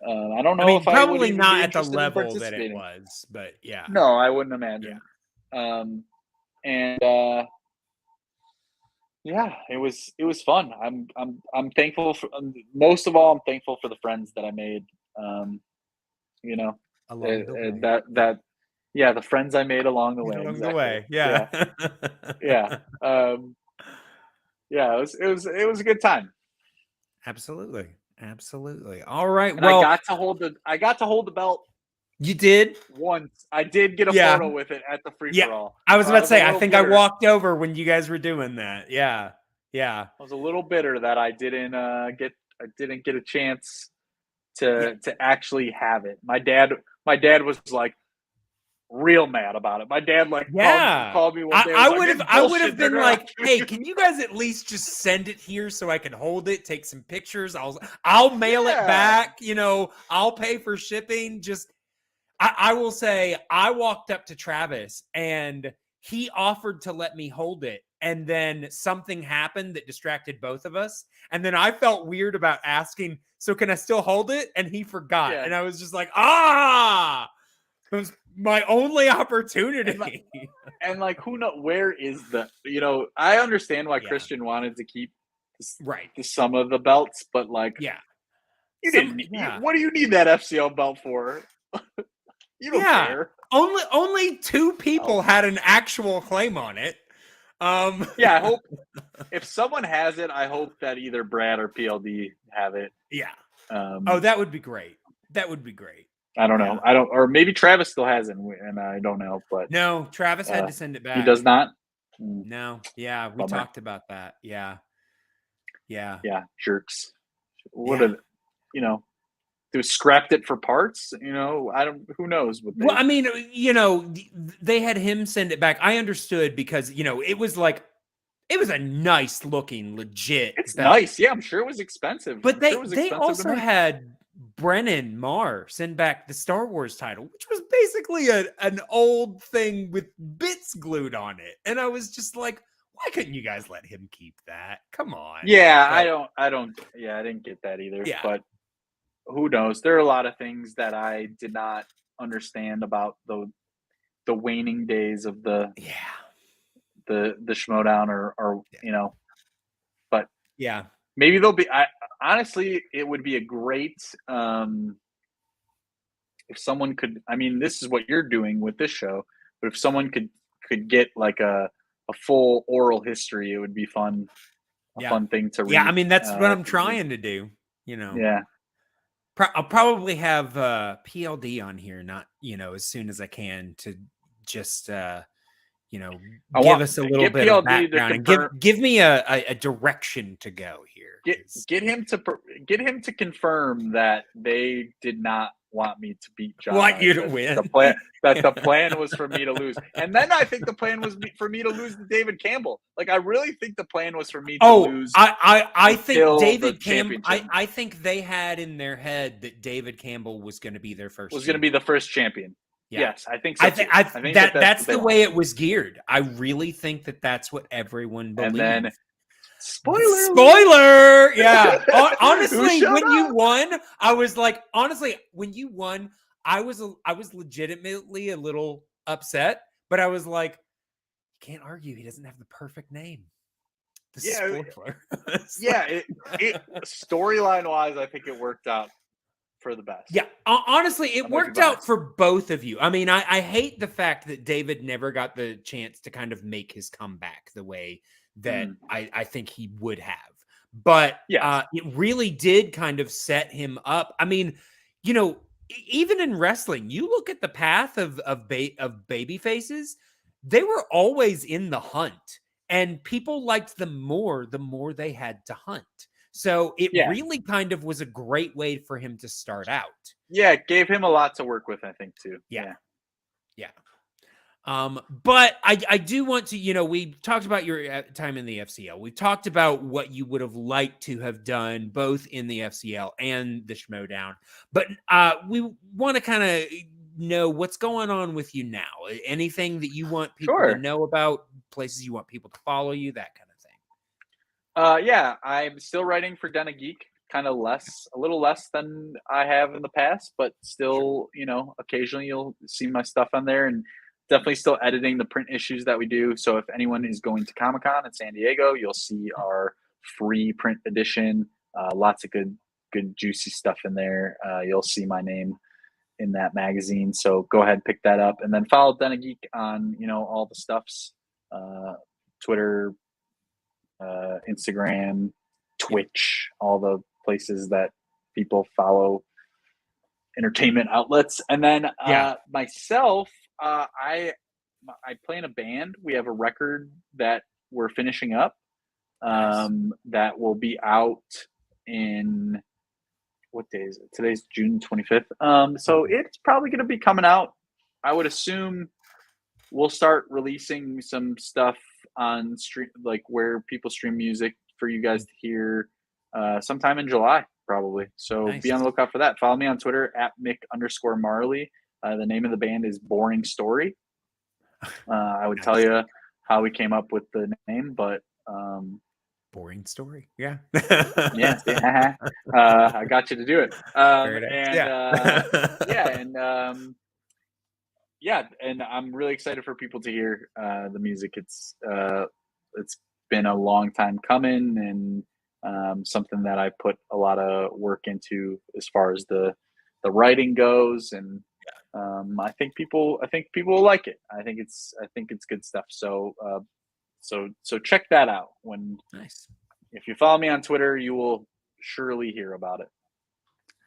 I don't know. I mean, if probably I would not at the level that it was, but no, I wouldn't imagine. And it was fun. I'm thankful for, most of all, I'm thankful for the friends that I made. You know, along the way. the friends I made along the way. Along the way, it was a good time. Absolutely. All right. And well, I got to hold the belt. You did? Once. I did get a photo with it at the free for all. I was about to say, I think bitter. I walked over when you guys were doing that. Yeah. I was a little bitter that I didn't get a chance to actually have it. My dad was like real mad about it. My dad called me one day. I would have been like, hey, can you guys at least just send it here so I can hold it, take some pictures? I'll mail it back, you know, I'll pay for shipping. Just I will say I walked up to Travis and he offered to let me hold it. And then something happened that distracted both of us. And then I felt weird about asking, so can I still hold it? And he forgot. And I was just like, it was my only opportunity. And like, who knows, where is I understand why Christian wanted to keep some of the belts, but like, you didn't. What do you need that FCL belt for? You don't care. Only 2 people had an actual claim on it. I hope if someone has it, I hope that either Brad or PLD have it. That would be great. I don't know. Or maybe Travis still has it, and I don't know. But no, Travis had to send it back. He does not. No, we talked about that. Yeah, jerks. What they scrapped it for parts. You know, who knows what. Well, I mean, you know, they had him send it back. I understood because it was like. It was a nice looking, legit. It's belt. Nice. Yeah, I'm sure it was expensive. But they also had Brennan Marr send back the Star Wars title, which was basically an old thing with bits glued on it. And I was just like, why couldn't you guys let him keep that? Come on. Yeah, But, I didn't get that either. Yeah. But who knows? There are a lot of things that I did not understand about the waning days of the Schmodown or but yeah. maybe they'll be. Honestly, it would be a great if someone could. I mean, this is what you're doing with this show, but if someone could get like a full oral history, it would be fun. Fun thing to read. Yeah, I mean, that's what I'm trying to do. Yeah. I'll probably have PLD on here, not as soon as I can, to just give us a little bit of background and give me a direction to go here. Get him to confirm that they did not want me to beat John. Want you to win. The plan was for me to lose, and then I think the plan was for me to lose to David Campbell. Like, I really think the plan was for me to lose. I think David Campbell. I think they had in their head that David Campbell was going to be their first. Was going to be the first champion. Yeah. Yes, I think so. I think that's the way it was geared. I really think that's what everyone believed. And then, spoiler. Yeah. Honestly, when you won, I was like, when you won, I was legitimately a little upset, but I was like, you can't argue. He doesn't have the perfect name. Spoiler. Yeah. Storyline wise, I think it worked out for the best. Yeah, honestly, it worked out for both of you. I mean, I hate the fact that David never got the chance to kind of make his comeback the way that I think he would have. But it really did kind of set him up. I mean, even in wrestling, you look at the path of baby faces, they were always in the hunt, and people liked them more the more they had to hunt. So it really kind of was a great way for him to start out. Yeah, it gave him a lot to work with, I think, too. Yeah. But I do want to, we talked about your time in the FCL. We talked about what you would have liked to have done both in the FCL and the Schmodown. But we want to kind of know what's going on with you now. Anything that you want people to know about, places you want people to follow you, that kind of thing. Yeah, I'm still writing for Den of Geek, a little less than I have in the past, but still, occasionally you'll see my stuff on there, and definitely still editing the print issues that we do. So if anyone is going to Comic-Con in San Diego, you'll see our free print edition. Lots of good juicy stuff in there. You'll see my name in that magazine. So go ahead, pick that up, and then follow Den of Geek on, all the stuffs, Twitter, Instagram, Twitch, all the places that people follow entertainment outlets. And then myself, I play in a band. We have a record that we're finishing up that will be out in, what day is it? Today's June 25th. So it's probably going to be coming out. I would assume we'll start releasing some stuff on stream, like where people stream music for you guys to hear sometime in July, probably. So be on the lookout for that. Follow me on Twitter at Mick_Marley. The name of the band is Boring Story. I would tell you how we came up with the name, but Boring Story. Yeah. I got you to do it. And I'm really excited for people to hear the music. It's been a long time coming, and something that I put a lot of work into as far as the writing goes, and I think people will like it. I think it's good stuff. So check that out. If you follow me on Twitter, you will surely hear about it.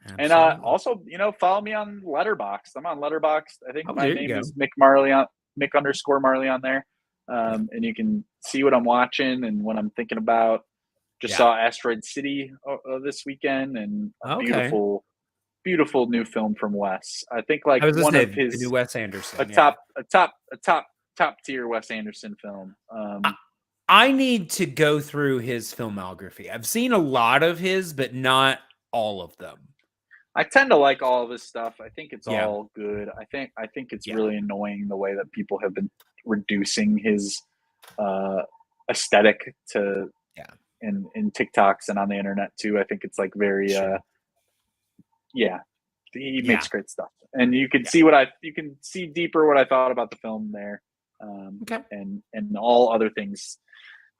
Absolutely. And also, follow me on Letterboxd. I'm on Letterboxd. I think my name is Mick Marley on Mick_Marley on there. And you can see what I'm watching and what I'm thinking about. Just saw Asteroid City this weekend, and beautiful new film from Wes. I think one of his new Wes Anderson, a top tier Wes Anderson film. I need to go through his filmography. I've seen a lot of his, but not all of them. I tend to like all of his stuff. I think it's Yeah. all good. I think it's Yeah. really annoying the way that people have been reducing his aesthetic to Yeah. in TikToks and on the internet too. I think it's like very Sure. yeah. He Yeah. makes great stuff, and you can Yeah. see deeper what I thought about the film there, Okay. and all other things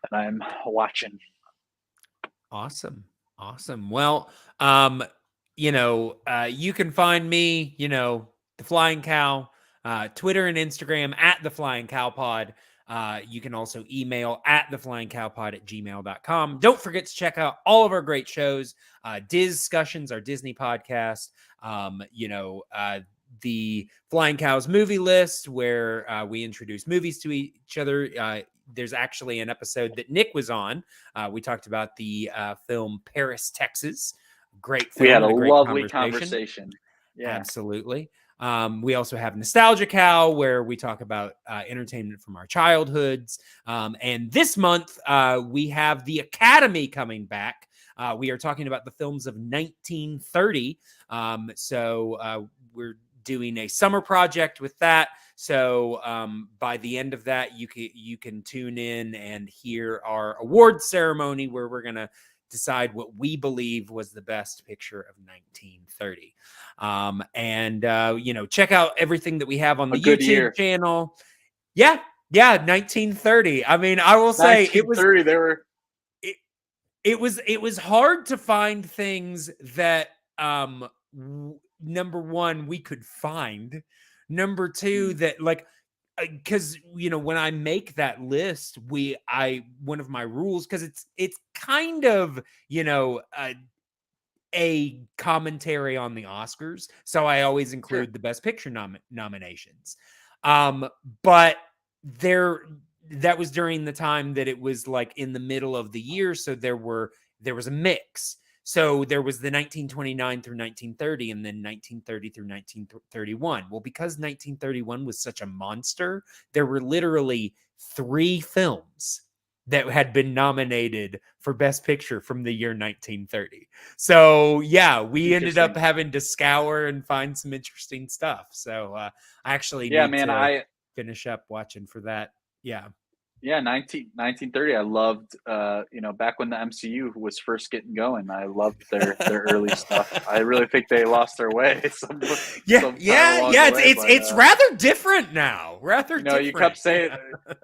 that I'm watching. Awesome. Awesome. Well, you can find me, the Flying Cow, Twitter and Instagram at the Flying Cow Pod. You can also email at theflyingcowpod@gmail.com. Don't forget to check out all of our great shows. Discussions, our Disney podcast. The Flying Cows movie list, where we introduce movies to each other. There's actually an episode that Nick was on. We talked about the film Paris, Texas. Great film. We had a and great lovely conversation. Yeah. Absolutely. We also have Nostalgia Cow, where we talk about entertainment from our childhoods. And this month, we have the Academy coming back. We are talking about the films of 1930. So we're doing a summer project with that. So by the end of that, you can tune in and hear our award ceremony, where we're going to decide what we believe was the best picture of 1930. Check out everything that we have on the YouTube channel. Yeah, 1930. I mean, I will say it was 1930. There were it was hard to find things that number one, we could find. Number two, that like, because when I make that list, one of my rules, because it's kind of a commentary on the Oscars, so I always include the Best Picture nominations. But that was during the time that it was like in the middle of the year, so there was a mix. So there was the 1929 through 1930, and then 1930 through 1931. Well, because 1931 was such a monster, there were literally 3 films that had been nominated for Best Picture from the year 1930. So yeah, we ended up having to scour and find some interesting stuff. So I actually need to finish up watching for that. Yeah, 1930. I loved, back when the MCU was first getting going. I loved their early stuff. I really think they lost their way. It's rather different now. You kept saying,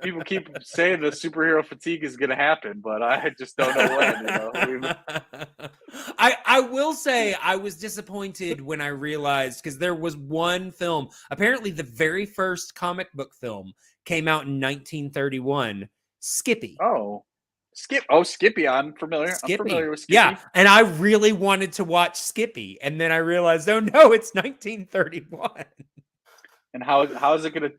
people keep saying the superhero fatigue is going to happen, but I just don't know when. I will say I was disappointed when I realized, because there was one film, apparently the very first comic book film came out in 1931, Skippy. Skippy. I'm familiar with Skippy. Yeah, and I really wanted to watch Skippy, and then I realized, oh no, it's 1931. And how's it gonna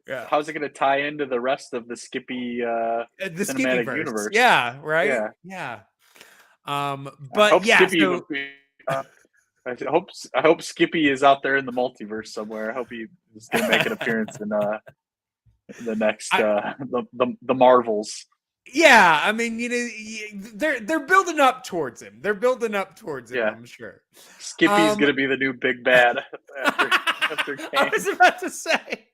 tie into the rest of the Skippy cinematic universe? Yeah, right. Yeah. But I hope Skippy is out there in the multiverse somewhere. I hope he is gonna make an appearance in the next the Marvels. Yeah, I mean, they're building up towards him. Yeah. I'm sure. Skippy's gonna be the new big bad after Kane. I was about to say.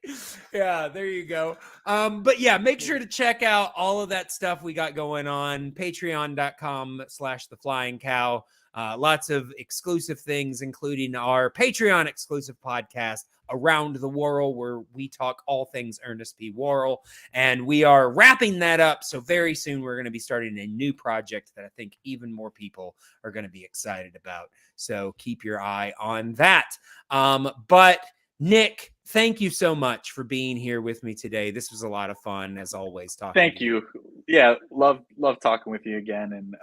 Yeah, there you go. But yeah, make sure to check out all of that stuff we got going on. Patreon.com/theflyingcow. Lots of exclusive things, including our Patreon exclusive podcast, Around the World, where we talk all things Ernest P. Worrell. And we are wrapping that up. So very soon we're going to be starting a new project that I think even more people are going to be excited about. So keep your eye on that. But Nick, thank you so much for being here with me today. This was a lot of fun, as always. Thank you. Yeah, love talking with you again, and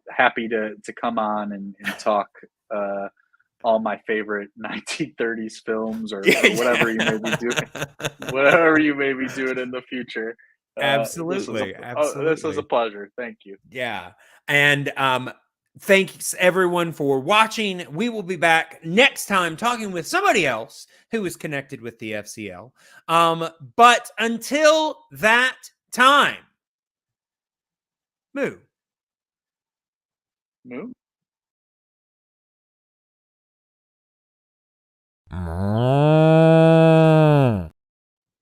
happy to come on and talk all my favorite 1930s films, or whatever you may be doing, whatever you may be doing in the future. Absolutely. This was a pleasure. Thank you. Yeah. And thanks everyone for watching. We will be back next time talking with somebody else who is connected with the FCL. But until that time, moo. Mwah.